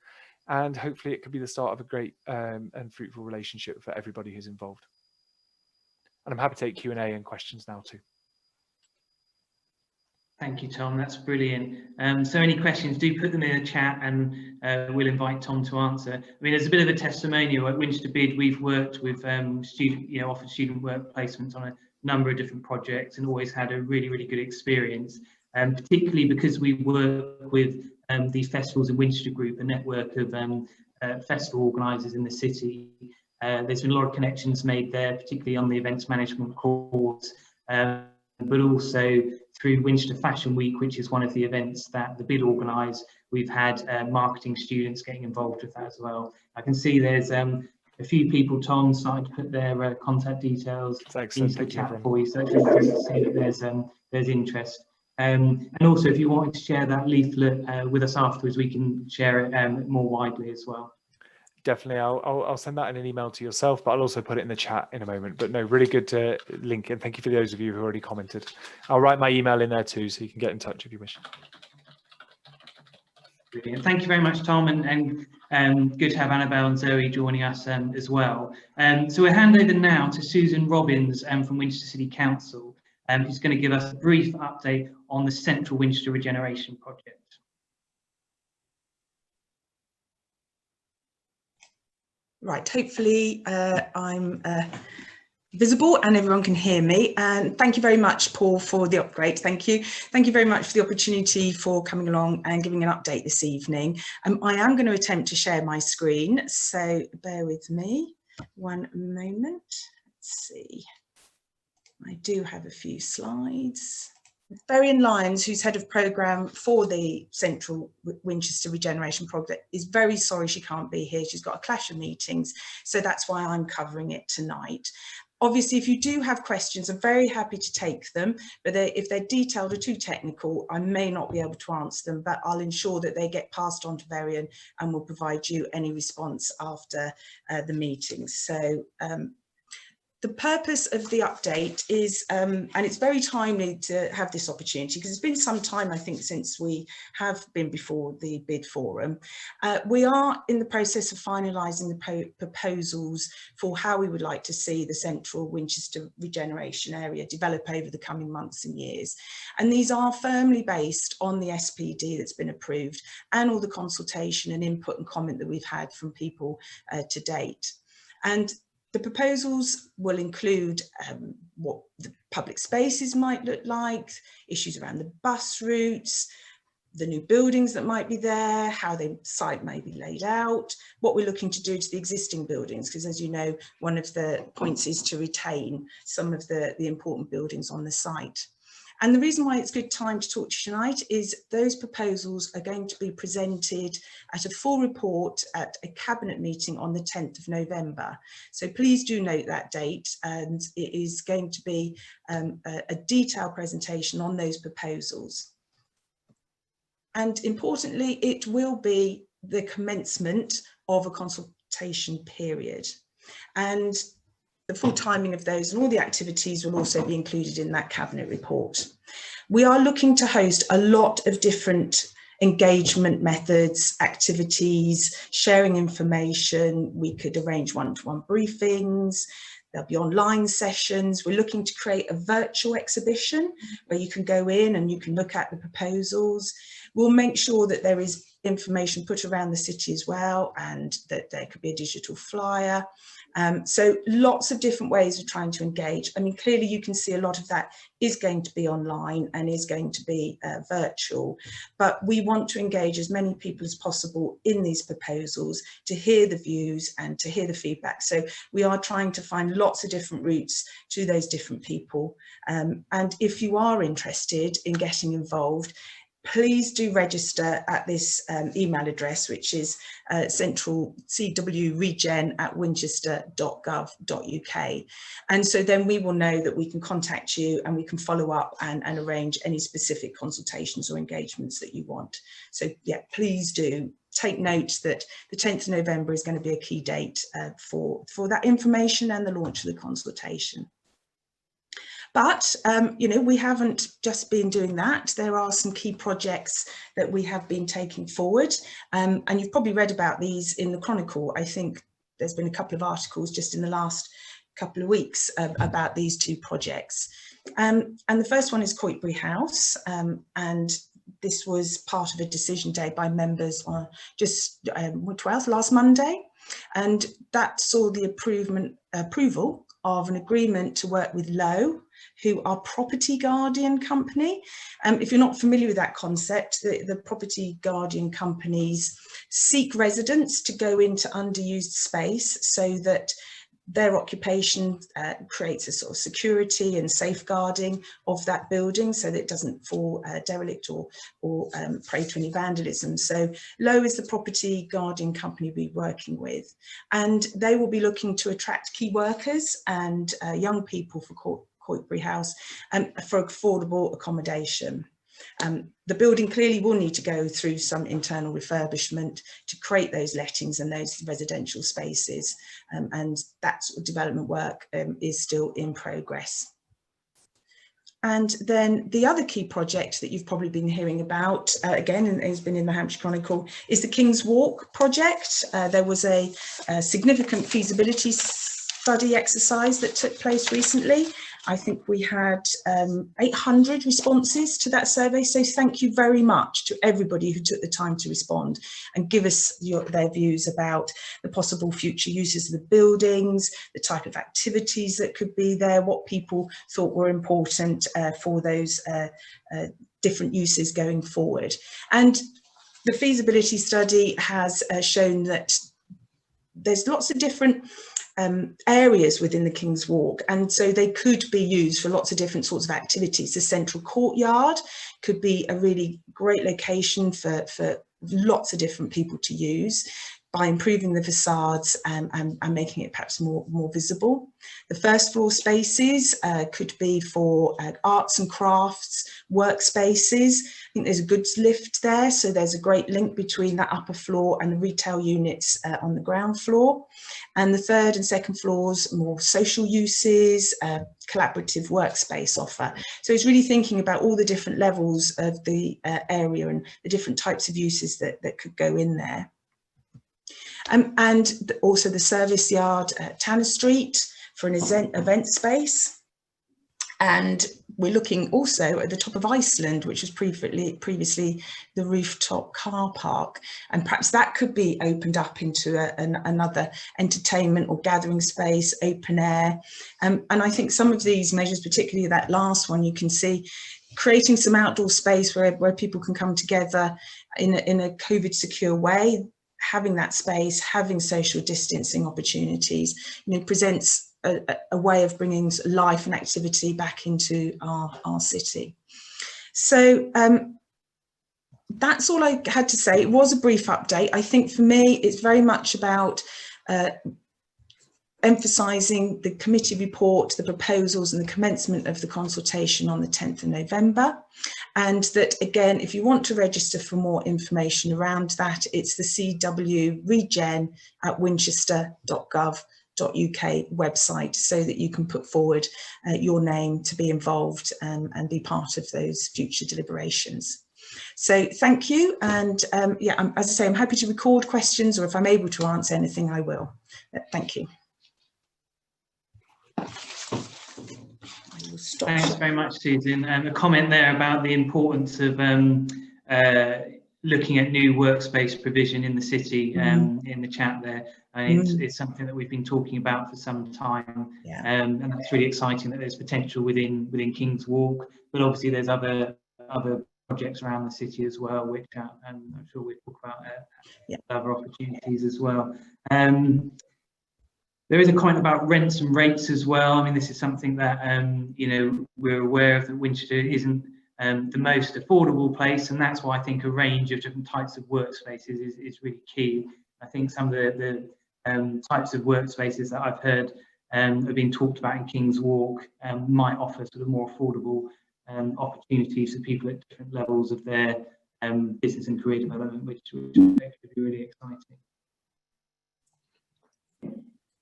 and hopefully it could be the start of a great and fruitful relationship for everybody who's involved. And I'm happy to take Q&A and questions now too. Thank you, Tom. That's brilliant. So any questions, do put them in the chat, and we'll invite Tom to answer. I mean, there's a bit of a testimonial at Winchester Bid. We've worked with offered student work placements on a number of different projects and always had a really, really good experience. Particularly because we work with the festivals in Winchester Group, a network of festival organisers in the city. There's been a lot of connections made there, particularly on the events management course. but also through Winchester Fashion Week, which is one of the events that the BID organise. We've had marketing students getting involved with that as well. I can see there's a few people, Tom, starting to put their contact details into the chat for you, so it's really great to see that there's interest. And also, if you wanted to share that leaflet with us afterwards, we can share it more widely as well. Definitely, I'll send that in an email to yourself, but I'll also put it in the chat in a moment. But no, really good to link, and thank you for those of you who already commented. I'll write my email in there too, so you can get in touch if you wish. Brilliant. Thank you very much, Tom, and good to have Annabelle and Zoe joining us as well. So we'll hand over now to Susan Robbins from Winchester City Council, who's going to give us a brief update on the Central Winchester Regeneration Project. Right, hopefully I'm visible and everyone can hear me. And thank you very much, Paul, for the upgrade. Thank you. Thank you very much for the opportunity for coming along and giving an update this evening. I am going to attempt to share my screen, so bear with me one moment. Let's see. I do have a few slides. Varian Lyons, who's head of programme for the Central Winchester Regeneration Project, is very sorry she can't be here. She's got a clash of meetings, so that's why I'm covering it tonight. Obviously, if you do have questions, I'm very happy to take them, but if they're detailed or too technical, I may not be able to answer them, but I'll ensure that they get passed on to Varian and will provide you any response after the meetings. So the purpose of the update is, and it's very timely to have this opportunity because it's been some time, I think, since we have been before the BID forum. We are in the process of finalising the proposals for how we would like to see the Central Winchester Regeneration Area develop over the coming months and years. And these are firmly based on the SPD that's been approved and all the consultation and input and comment that we've had from people to date. And the proposals will include what the public spaces might look like, issues around the bus routes, the new buildings that might be there, how the site may be laid out, what we're looking to do to the existing buildings, because as you know, one of the points is to retain some of the important buildings on the site. And the reason why it's a good time to talk to you tonight is those proposals are going to be presented at a full report at a cabinet meeting on the 10th of November. So please do note that date, and it is going to be a detailed presentation on those proposals. And importantly, it will be the commencement of a consultation period. And the full timing of those and all the activities will also be included in that cabinet report. We are looking to host a lot of different engagement methods, activities, sharing information. We could arrange one-to-one briefings. There'll be online sessions. We're looking to create a virtual exhibition where you can go in and you can look at the proposals. We'll make sure that there is information put around the city as well, and that there could be a digital flyer. So lots of different ways of trying to engage. I mean, clearly you can see a lot of that is going to be online and is going to be virtual, but we want to engage as many people as possible in these proposals to hear the views and to hear the feedback. So we are trying to find lots of different routes to those different people. And if you are interested in getting involved, please do register at this email address, which is centralcwregen@winchester.gov.uk. And so then we will know that we can contact you and we can follow up and arrange any specific consultations or engagements that you want. So yeah, please do take note that the 10th of November is going to be a key date for that information and the launch of the consultation. But, you know, we haven't just been doing that. There are some key projects that we have been taking forward, and you've probably read about these in the Chronicle. I think there's been a couple of articles just in the last couple of weeks about these two projects. And the first one is Coitbury House, and this was part of a decision day by members on just 12th, last Monday, and that saw the approval of an agreement to work with Lowe, who are Property Guardian Company. If you're not familiar with that concept, the Property Guardian companies seek residents to go into underused space so that their occupation creates a sort of security and safeguarding of that building so that it doesn't fall derelict or prey to any vandalism. So Low is the property guardian company we're working with, and they will be looking to attract key workers and young people for Coitbury House for affordable accommodation. The building clearly will need to go through some internal refurbishment to create those lettings and those residential spaces, and that sort of development work is still in progress. And then the other key project that you've probably been hearing about, again, and has been in the Hampshire Chronicle, is the King's Walk project. There was a significant feasibility study exercise that took place recently. I think we had 800 responses to that survey. So thank you very much to everybody who took the time to respond and give us their views about the possible future uses of the buildings, the type of activities that could be there, what people thought were important for those different uses going forward. And the feasibility study has shown that there's lots of different areas within the King's Walk, and so they could be used for lots of different sorts of activities. The central courtyard could be a really great location for lots of different people to use by improving the facades and making it perhaps more visible. The first floor spaces could be for arts and crafts, workspaces. I think there's a goods lift there, so there's a great link between that upper floor and the retail units on the ground floor. And the third and second floors, more social uses, collaborative workspace offer. So it's really thinking about all the different levels of the area and the different types of uses that could go in there. And also the service yard at Tanner Street for an event space. And we're looking also at the top of Iceland, which was previously the rooftop car park. And perhaps that could be opened up into another entertainment or gathering space, open air. And I think some of these measures, particularly that last one, you can see creating some outdoor space where people can come together in a COVID secure way. Having that space, having social distancing opportunities, presents a way of bringing life and activity back into our city. So that's all I had to say. It was a brief update. I think for me, it's very much about emphasising the committee report, the proposals and the commencement of the consultation on the 10th of November. And that, again, if you want to register for more information around that, it's the CW Regen at winchester.gov.uk website, so that you can put forward your name to be involved and be part of those future deliberations. So thank you. And yeah, as I say, I'm happy to record questions, or if I'm able to answer anything, I will. Thank you. Thanks very much, Susan. A comment there about the importance of looking at new workspace provision in the city in the chat there. It's something that we've been talking about for some time, and that's really exciting that there's potential within King's Walk, but obviously there's other projects around the city as well, which I'm sure we'll talk about other opportunities as well. There is a comment about rents and rates as well. I mean, this is something that we're aware of, that Winchester isn't the most affordable place, and that's why I think a range of different types of workspaces is really key. I think some of the types of workspaces that I've heard have been talked about in King's Walk might offer sort of more affordable opportunities for people at different levels of their business and career development, which would be really exciting.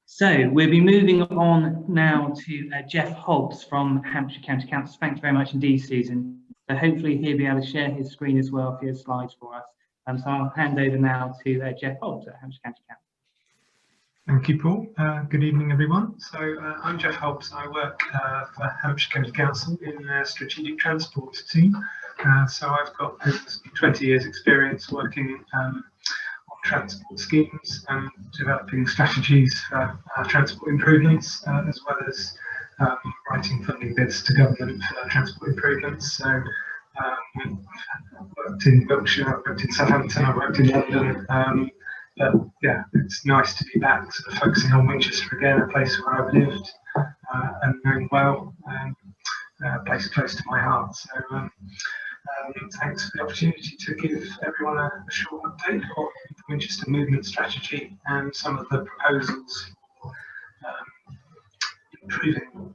So we'll be moving on now to Jeff Hobbs from Hampshire County Council. Thanks very much indeed, Susan. So hopefully he'll be able to share his screen as well, if he has slides for us. So I'll hand over now to Jeff Hobbs at Hampshire County Council. Thank you, Paul. Good evening, everyone. So I'm Jeff Hobbs. I work for Hampshire County Council in the strategic transport team. So I've got 20 years experience working on transport schemes and developing strategies for transport improvements, as well as writing funding bids to government for transport improvements. So I've worked in Wiltshire, I've worked in Southampton, I've worked in London, But yeah, it's nice to be back, sort of focusing on Winchester again, a place where I've lived and known well, a place close to my heart. So thanks for the opportunity to give everyone a short update on the Winchester movement strategy and some of the proposals for improving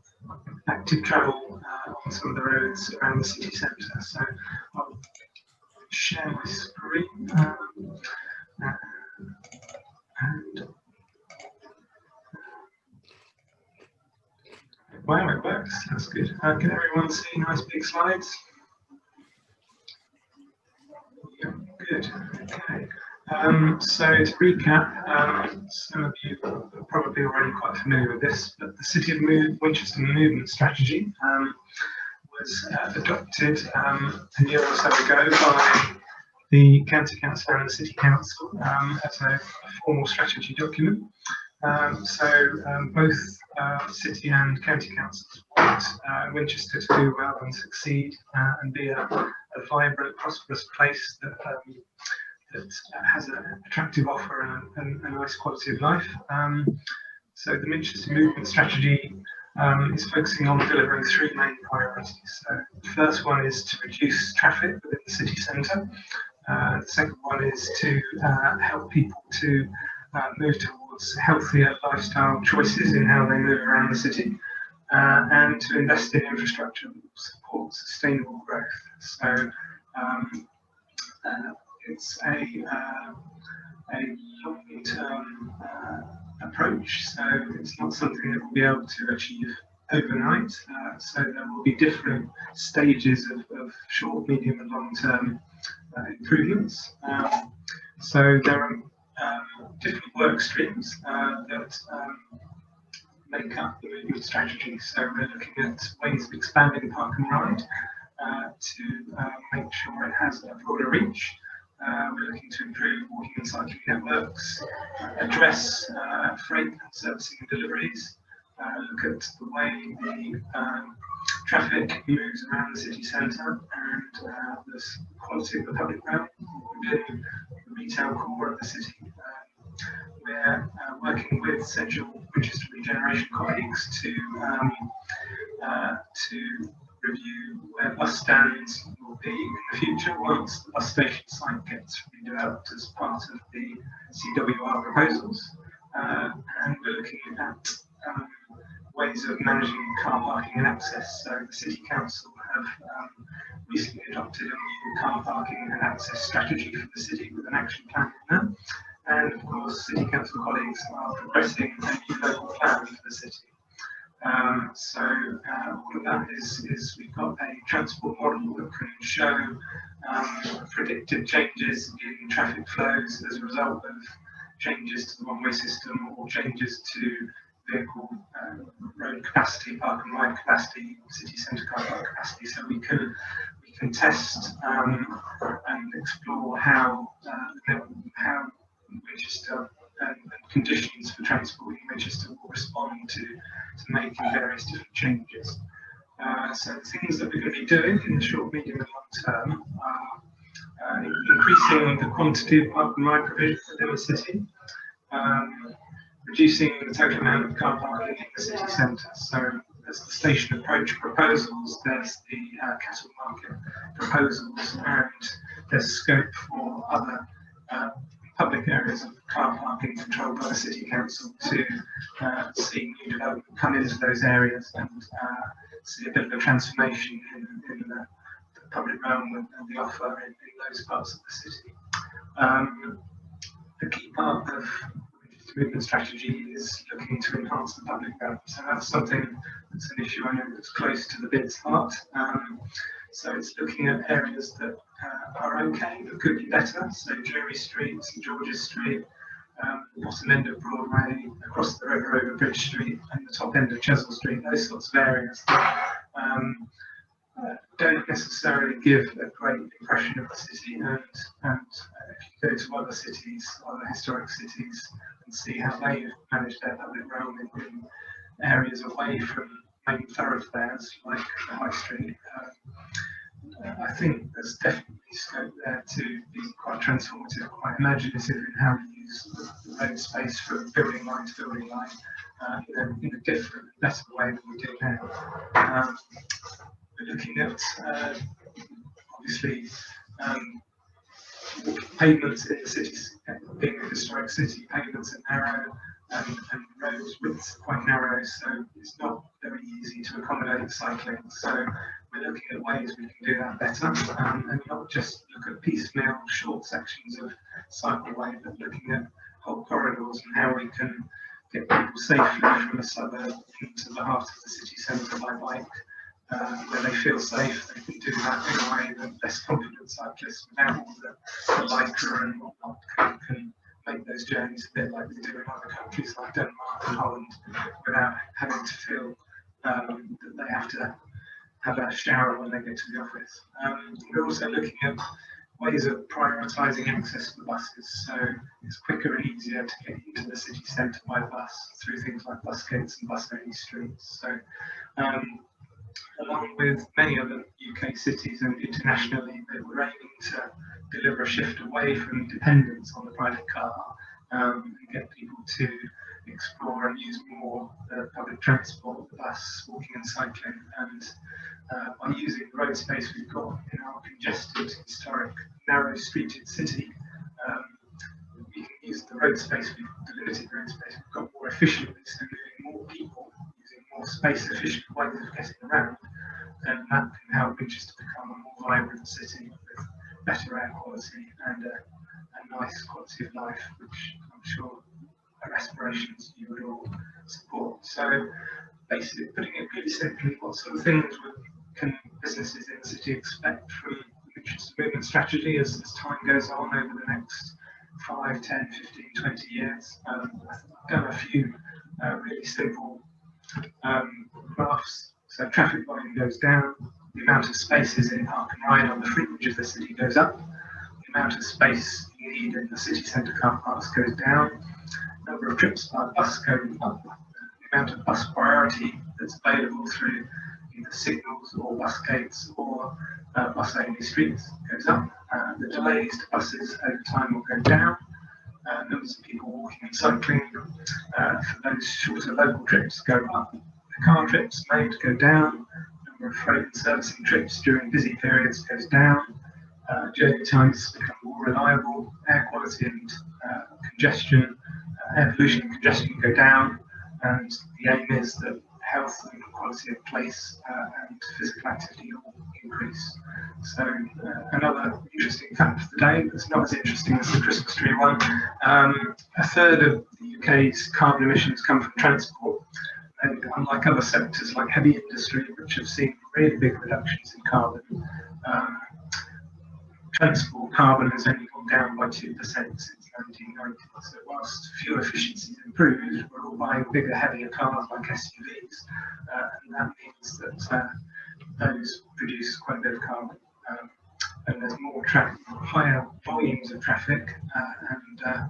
active travel on some of the roads around the city centre. So I'll share my screen and wow, it works. That's good. Can everyone see nice big slides? Yeah, good. Okay. So to recap, some of you are probably already quite familiar with this, but the City of Winchester Movement Strategy was adopted a year or so ago by the County Council and the City Council as a formal strategy document. Both City and County Councils want Winchester to do well and succeed and be a vibrant, prosperous place that has an attractive offer and a nice quality of life. So the Winchester Movement Strategy is focusing on delivering three main priorities. So the first one is to reduce traffic within the city centre. The second one is to help people to move towards healthier lifestyle choices in how they move around the city, and to invest in infrastructure that will support sustainable growth. So it's a long-term approach, so it's not something that we'll be able to achieve overnight. So there will be different stages of short, medium and long-term improvements. So there are different work streams that make up the movement strategy. So we're looking at ways of expanding Park and Ride to make sure it has a broader reach. We're looking to improve walking and cycling networks, address freight and servicing and deliveries, look at the way the traffic moves around the city centre and the quality of the public realm within the retail core of the city. We're working with Central Winchester Regeneration colleagues to review where bus stands will be in the future once the bus station site gets redeveloped as part of the CWR proposals. And we're looking at ways of managing car parking and access. So the City Council have recently adopted a new car parking and access strategy for the city with an action plan in that. And of course, City Council colleagues are progressing a new local plan for the city. All of that is we've got a transport model that can show predicted changes in traffic flows as a result of changes to the one-way system or changes to vehicle road capacity, park and ride capacity, city centre car park capacity. So we can test and explore how Winchester and conditions for transport in Winchester will respond to making various different changes. So the things that we're going to be doing in the short, medium and long term are increasing the quantity of park and ride provision within the city, reducing the total amount of car parking in the city centre. So there's the station approach proposals, there's the cattle market proposals, and there's scope for other public areas of car parking controlled by the City Council to see new development come into those areas and see a bit of a transformation in the public realm and the offer in those parts of the city. The key part of the movement strategy is looking to enhance the public realm. So that's something that's an issue I know that's close to the BID's heart. So it's looking at areas that are okay but could be better. So Drury Street, St George's Street, bottom end of Broadway, across the river over Bridge Street, and the top end of Chesil Street. Those sorts of areas that don't necessarily give a great impression of the city. And if you go to other cities, other historic cities, and see how they've managed their public realm in areas away from main thoroughfares like the High Street, I think there's definitely scope there to be quite transformative, quite imaginative in how we use use the road space from building line to building line in a different, better way than we do now. We're looking at obviously pavements in the cities, being a historic city, pavements are narrow and roads widths are quite narrow, so it's not very easy to accommodate cycling. So we're looking at ways we can do that better, and not just look at piecemeal short sections of cycleway, but looking at whole corridors and how we can get people safely from a suburb into the heart of the city centre by bike. Where they feel safe, they can do that in a way that less confident cyclists without all the lycra and whatnot can make those journeys a bit like they do in other countries like Denmark and Holland, without having to feel that they have to have a shower when they go to the office. We're also looking at ways of prioritising access to buses, so it's quicker and easier to get into the city centre by bus through things like bus gates and bus-only streets. So along with many other UK cities and internationally, that we're aiming to deliver a shift away from dependence on the private car and get people to explore and use more public transport, the bus, walking and cycling. And by using the road space we've got in our congested, historic, narrow streeted city, we can use the road space, the limited road space we've got more efficiently, so moving more people using more space efficient ways of getting around, and that can help Winchester become a more vibrant city with better air quality and a nice quality of life, which I'm sure are aspirations you would all support. So basically, putting it really simply, what sort of things can businesses in the city expect from the Winchester Movement Strategy as time goes on over the next 5, 10, 15, 20 years? I've done a few really simple graphs. So traffic volume goes down, the amount of spaces in park and ride on the fringe of the city goes up, the amount of space you need in the city centre car parks goes down, number of trips by bus goes up, the amount of bus priority that's available through either signals or bus gates or bus-only streets goes up, the delays to buses over time will go down, numbers of people walking and cycling for those shorter local trips go up, the car trips made go down, number of freight and servicing trips during busy periods goes down, journey times become more reliable, air quality and congestion, air pollution and congestion go down, and the aim is that health and quality of place and physical activity all increase. So another interesting fact of the day that's not as interesting as the Christmas tree one, a third of the UK's carbon emissions come from transport. And unlike other sectors like heavy industry, which have seen really big reductions in carbon, transport carbon has only gone down by 2% since 1990. So whilst fuel efficiency has improved, we're all buying bigger, heavier cars like SUVs, and that means that those produce quite a bit of carbon. And there's more higher volumes of traffic, and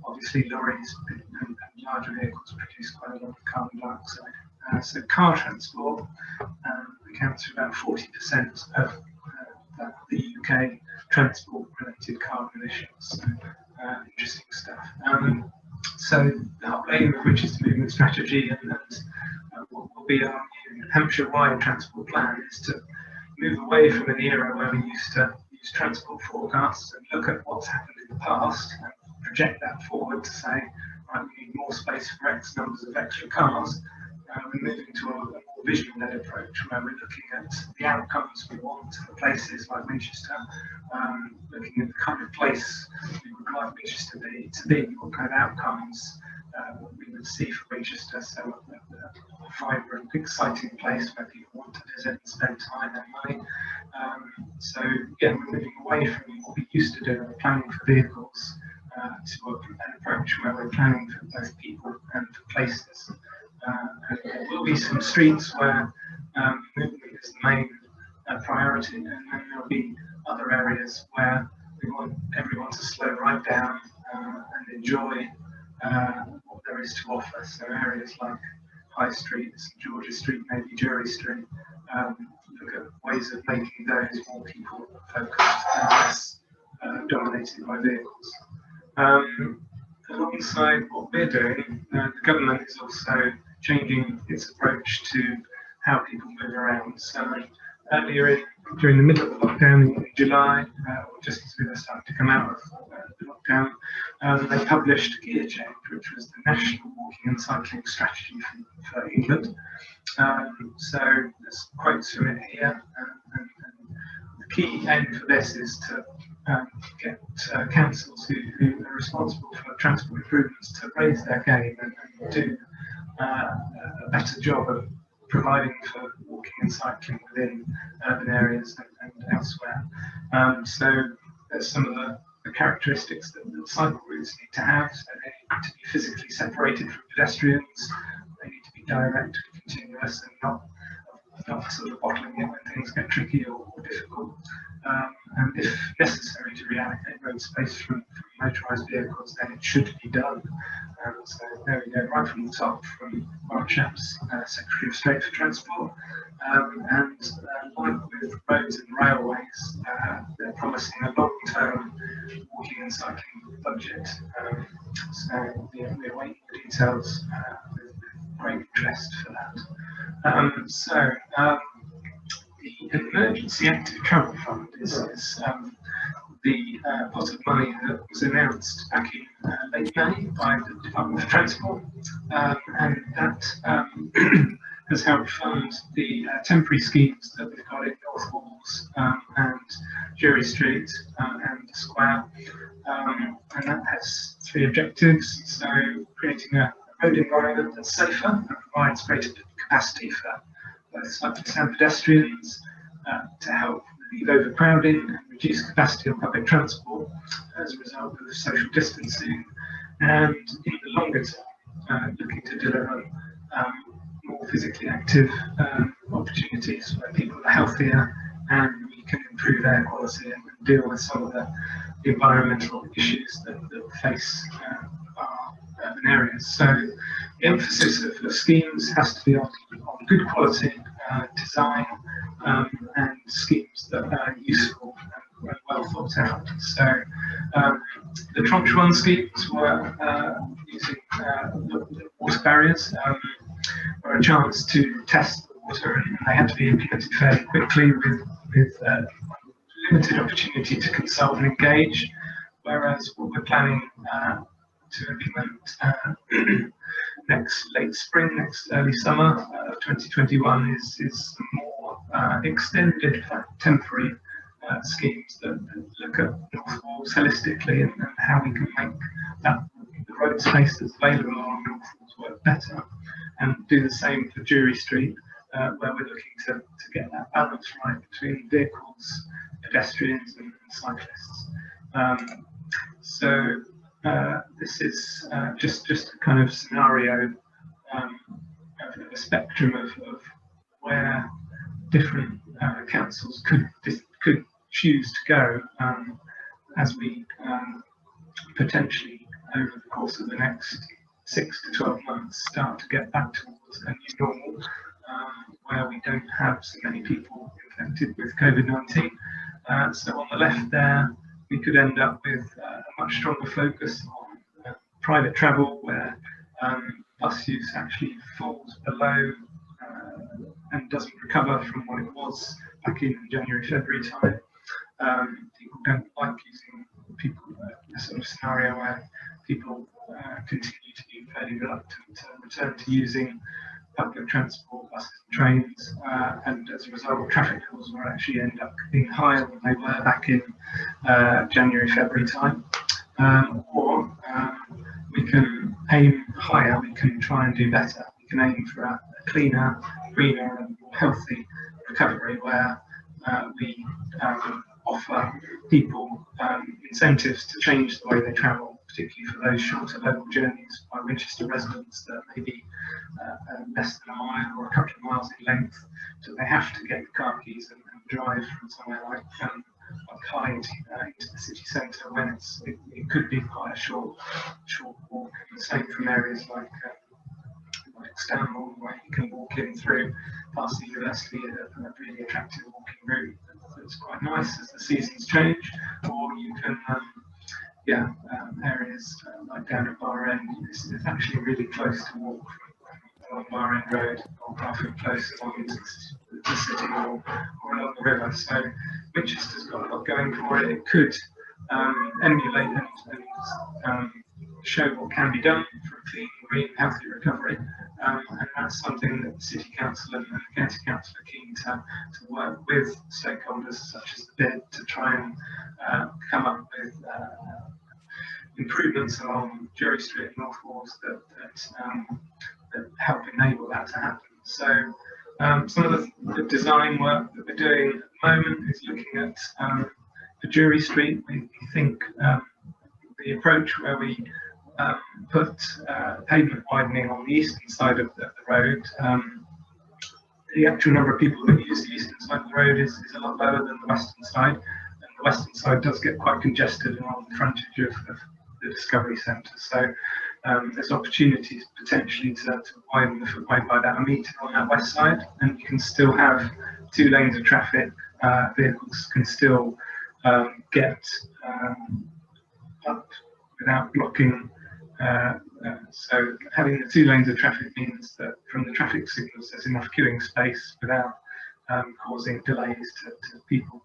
obviously lorries and larger vehicles produce quite a lot of carbon dioxide. So car transport accounts for about 40% of the UK transport-related carbon emissions. So interesting stuff. So the whole aim of Winchester Movement Strategy and what will be our new Hampshire-wide transport plan is to move away from an era where we used to use transport forecasts and look at what's happened in the past and project that forward to say, right, we need more space for X numbers of extra cars. We're moving to a more vision-led approach where we're looking at the outcomes we want for places like Winchester, looking at the kind of place we would like Winchester to be, what kind of outcomes we would see for Winchester, so a vibrant, exciting place where people want to visit and spend time and money. So again, we're moving away from what we used to do in planning for vehicles to an approach where we're planning for both people and for places. And there will be some streets where movement is the main priority, and then there'll be other areas where we want everyone to slow right down and enjoy what there is to offer. So areas like High Street, St George's Street, maybe Jury Street, look at ways of making those more people focused and less dominated by vehicles. alongside what we're doing, the government is also changing its approach to how people move around. So earlier during the middle of the lockdown in July, just as we were starting to come out of the lockdown, they published Gear Change, which was the national walking and cycling strategy for England. So there's quotes from it here. And the key aim for this is to get councils who are responsible for transport improvements to raise their game and do a better job of providing for walking and cycling within urban areas and elsewhere. So there's some of the characteristics that the cycle routes need to have. So they need to be physically separated from pedestrians. They need to be direct and continuous and not sort of bottling it when things get tricky or difficult. And if necessary to reallocate road space from motorised vehicles, then it should be done. So there we go, right from the top, from Warren Chapp's Secretary of State for Transport. And like with roads and railways, they're promising a long-term walking and cycling budget. So we await the details with great interest for that. The Emergency Active Travel Fund is the pot of money that was announced back in late May by the Department for Transport, and that has helped fund the temporary schemes that we've got in North Walls and Jury Street and the Square, and that has three objectives. So creating a road environment that's safer and provides greater capacity for both cyclists and pedestrians, to help relieve overcrowding and reduce capacity on public transport as a result of social distancing, and in the longer term, looking to deliver more physically active opportunities where people are healthier and we can improve air quality and deal with some of the environmental issues that face our urban areas. So the emphasis of schemes has to be on good quality design and schemes that are useful and well thought out. So the Tranche 1 schemes were using the water barriers, were a chance to test the water, and they had to be implemented fairly quickly with limited opportunity to consult and engage, whereas what we're planning to implement next late spring, next early summer of 2021 is more extended, temporary schemes that look at North Walls holistically and how we can make the road space that's available along North Walls work better, and do the same for Jury Street, where we're looking to get that balance right between vehicles, pedestrians and cyclists. So this is just a kind of scenario of a spectrum of where different councils could choose to go as we potentially over the course of the next 6 to 12 months start to get back towards a new normal, where we don't have so many people infected with COVID-19. So on the left there, we could end up with a much stronger focus on private travel, where bus use actually falls below and doesn't recover from what it was back in January, February time. People don't like using a sort of scenario where people continue to be fairly reluctant to return to using public transport, buses and trains, and as a result, traffic levels will actually end up being higher than they were back in January, February time. Or we can aim higher, we can try and do better. We can aim for a cleaner, greener and more healthy recovery, where we offer people incentives to change the way they travel, particularly for those shorter local journeys by Winchester residents that may be less than a mile or a couple of miles in length. So they have to get the car keys and drive from somewhere like Hyde into the city centre, when it could be quite a short walk. And the same from areas like Stanmore, where you can walk in through past the university at a really attractive walking route that's quite nice as the seasons change. Or you can areas areas like down at Bar End. It's actually really close to walk along Bar End Road, or halfway close along into the city or along the river. So Winchester's got a lot going for it. It could emulate and show what can be done for a clean, green, healthy recovery. And that's something that the City Council and the County Council are keen to work with stakeholders such as the BID to try and come up with improvements along Jury Street and North Walls that help enable that to happen. So some of the design work that we're doing at the moment is looking at for Jury Street. We think the approach where we put pavement widening on the eastern side of the road. The actual number of people that use the eastern side of the road is a lot lower than the western side, and the western side does get quite congested along the frontage of the Discovery Centre. So there's opportunities potentially to widen the footway by about a metre on that west side, and you can still have 2 lanes of traffic. Vehicles can still get up without blocking. So having the 2 lanes of traffic means that from the traffic signals there's enough queuing space without causing delays to people,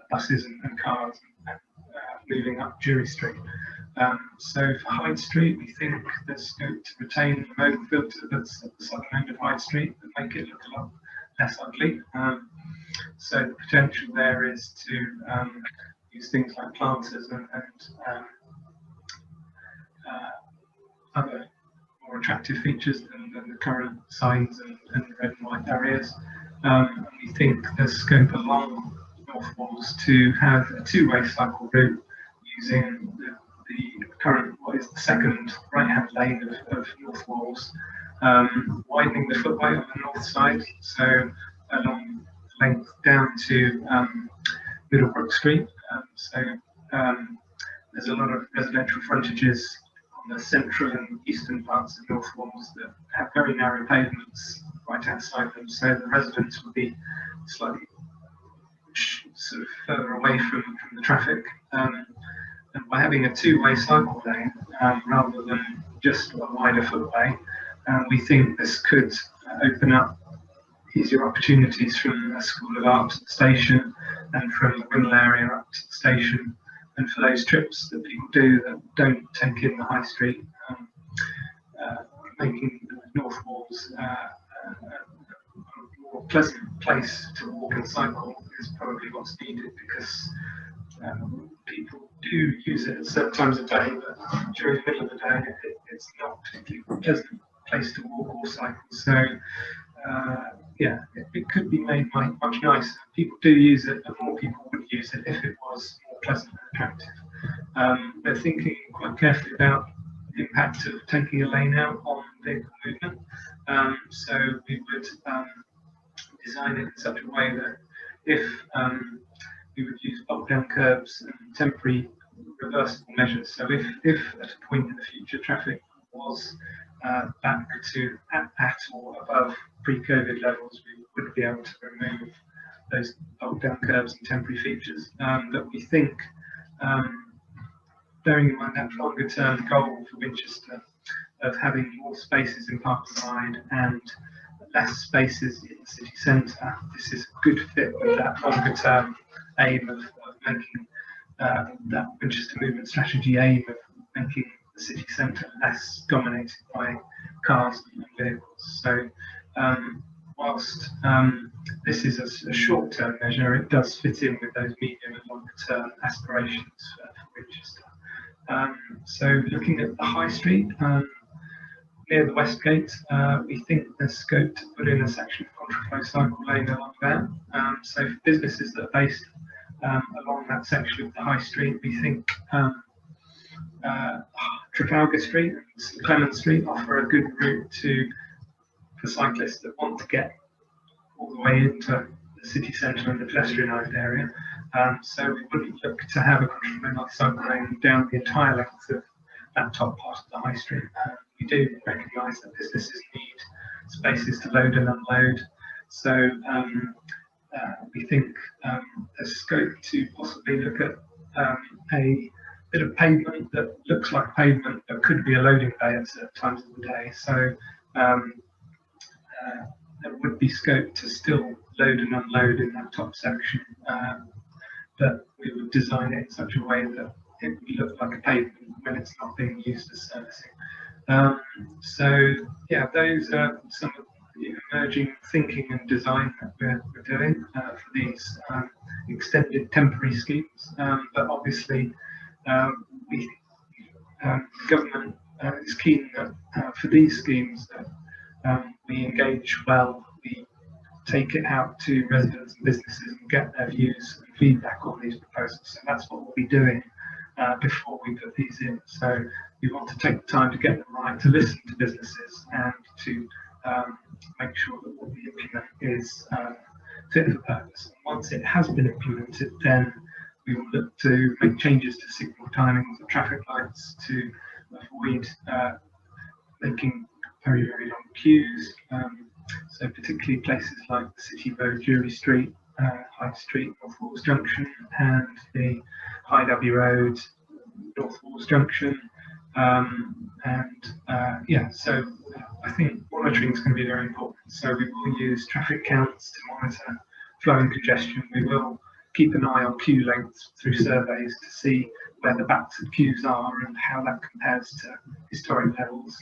buses and cars moving up Jury Street. So for Hyde Street, we think there's scope to retain the modal filter that's at the southern end of Hyde Street and make it look a lot less ugly. So the potential there is to use things like planters and other more attractive features than the current signs and red and white barriers. We think there's scope along North Walls to have a 2-way cycle route using the current, what is the second right-hand lane of North Walls, widening the footway on the north side, so along length down to Middlebrook Street. There's a lot of residential frontages on the central and eastern parts of North Walls that have very narrow pavements right outside them, so the residents will be slightly sort of further away from the traffic. And by having a 2-way cycle lane rather than just a wider footway, we think this could open up easier opportunities from the School of Art to the station and from the Winnell area up to the station, and for those trips that people do that don't take in the High Street, making North Walls a more pleasant place to walk and cycle is probably what's needed, because people do use it at certain times of day, but during the middle of the day it's not a particularly pleasant place to walk or cycle. So yeah, it could be made much nicer. People do use it, and more people would use it if it was more pleasant and attractive. They're thinking quite carefully about the impact of taking a lane out on vehicle movement. So we would design it in such a way that if we would use bolt-down curbs and temporary reversible measures. So if at a point in the future traffic was back to at or above pre-COVID levels, we would be able to remove those bolt-down curbs and temporary features. But we think, bearing in mind that longer-term goal for Winchester of having more spaces in Park and Ride and less spaces in the city centre, this is a good fit with that longer-term aim of making that Winchester movement strategy aim of making the city centre less dominated by cars and vehicles. So whilst this is a short-term measure, it does fit in with those medium and longer-term aspirations for Winchester. So looking at the High Street, near the West Gate, we think there's scope to put in a section of contraflow cycle lane along there. So for businesses that are based along that section of the High Street, we think Trafalgar Street and St Clement Street offer a good route for cyclists that want to get all the way into the city centre and the pedestrianised area. So we wouldn't look to have a contraflow cycle lane down the entire length of that top part of the High Street. We do recognise that businesses need spaces to load and unload. So we think there's scope to possibly look at a bit of pavement that looks like pavement that could be a loading bay at certain times of the day. So there would be scope to still load and unload in that top section, but we would design it in such a way that it would look like a pavement when it's not being used as servicing. So yeah, those are some of the emerging thinking and design that we're doing for these extended temporary schemes. But obviously, the government is keen that for these schemes that we engage well, we take it out to residents and businesses and get their views and feedback on these proposals. So that's what we'll be doing before we put these in. So we want to take the time to get them right, to listen to businesses and to make sure that what we implement is fit for purpose. And once it has been implemented, then we will look to make changes to signal timings of traffic lights to avoid making very, very long queues. So particularly places like the City Road, Jury Street, High Street, North Walls Junction, and the High Abbey Road, North Walls Junction. Yeah, so I think monitoring is going to be very important. So we will use traffic counts to monitor flow and congestion. We will keep an eye on queue lengths through surveys to see where the backs of queues are and how that compares to historic levels.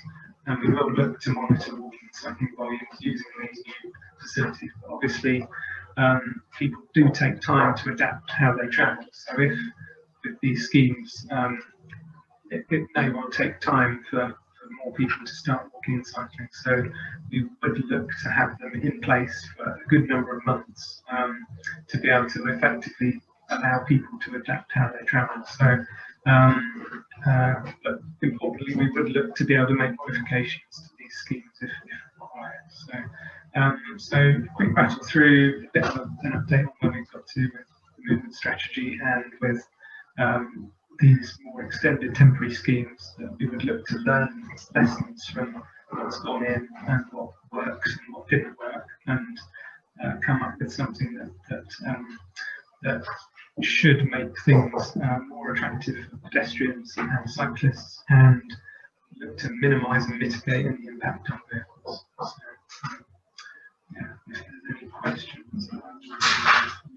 And we will look to monitor walking and cycling volumes using these new facilities. But obviously, people do take time to adapt how they travel. So if with these schemes, it may well take time for more people to start walking and cycling. So we would look to have them in place for a good number of months to be able to effectively allow people to adapt how they travel. So, but importantly, we would look to be able to make modifications to these schemes if required. So quick rattle through a bit of an update on where we've got to with the movement strategy and with these more extended temporary schemes that we would look to learn lessons from what's gone in and what works and what didn't work, and come up with something that should make things more attractive for pedestrians and cyclists, and look to minimise and mitigate any impact on vehicles. So, yeah, if there's any questions,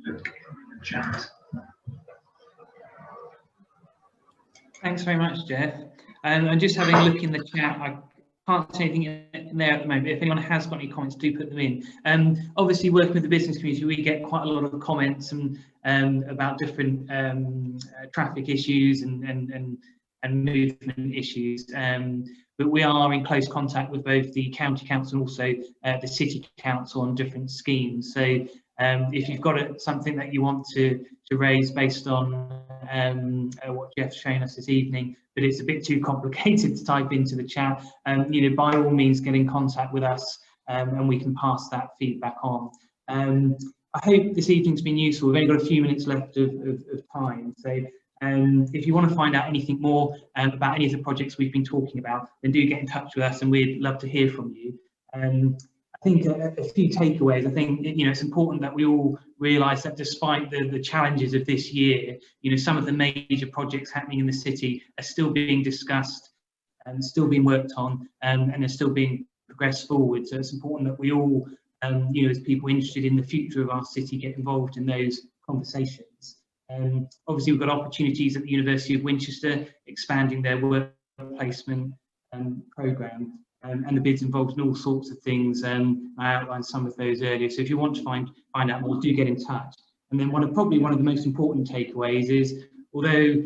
look in the chat. Thanks very much, Jeff. I'm just having a look in the chat. I can't see anything in there at the moment. If anyone has got any comments, do put them in. Obviously, working with the business community, we get quite a lot of comments and about different traffic issues and movement issues. But we are in close contact with both the county council and also the city council on different schemes. So if you've got something that you want to raise based on what Jeff's shown us this evening, but it's a bit too complicated to type into the chat, you know, by all means get in contact with us and we can pass that feedback on. I hope this evening's been useful. We've only got a few minutes left of time, so if you want to find out anything more about any of the projects we've been talking about, then do get in touch with us and we'd love to hear from you. I think a few takeaways. I think, you know, it's important that we all realise that despite the challenges of this year, you know, some of the major projects happening in the city are still being discussed and still being worked on, and are still being progressed forward. So it's important that we all, you know, as people interested in the future of our city, get involved in those conversations. Obviously, we've got opportunities at the University of Winchester expanding their work placement programme. And the bids involved in all sorts of things. I outlined some of those earlier. So if you want to find out more, do get in touch. And then probably one of the most important takeaways is, although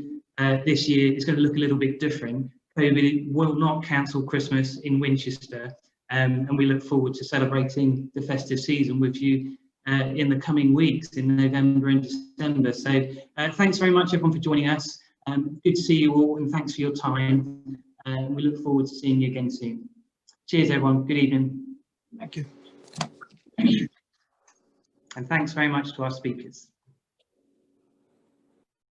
this year is going to look a little bit different, COVID will not cancel Christmas in Winchester. And we look forward to celebrating the festive season with you in the coming weeks in November and December. So thanks very much everyone for joining us. Good to see you all, and thanks for your time. We look forward to seeing you again soon. Cheers, everyone. Good evening. Thank you. And thanks very much to our speakers.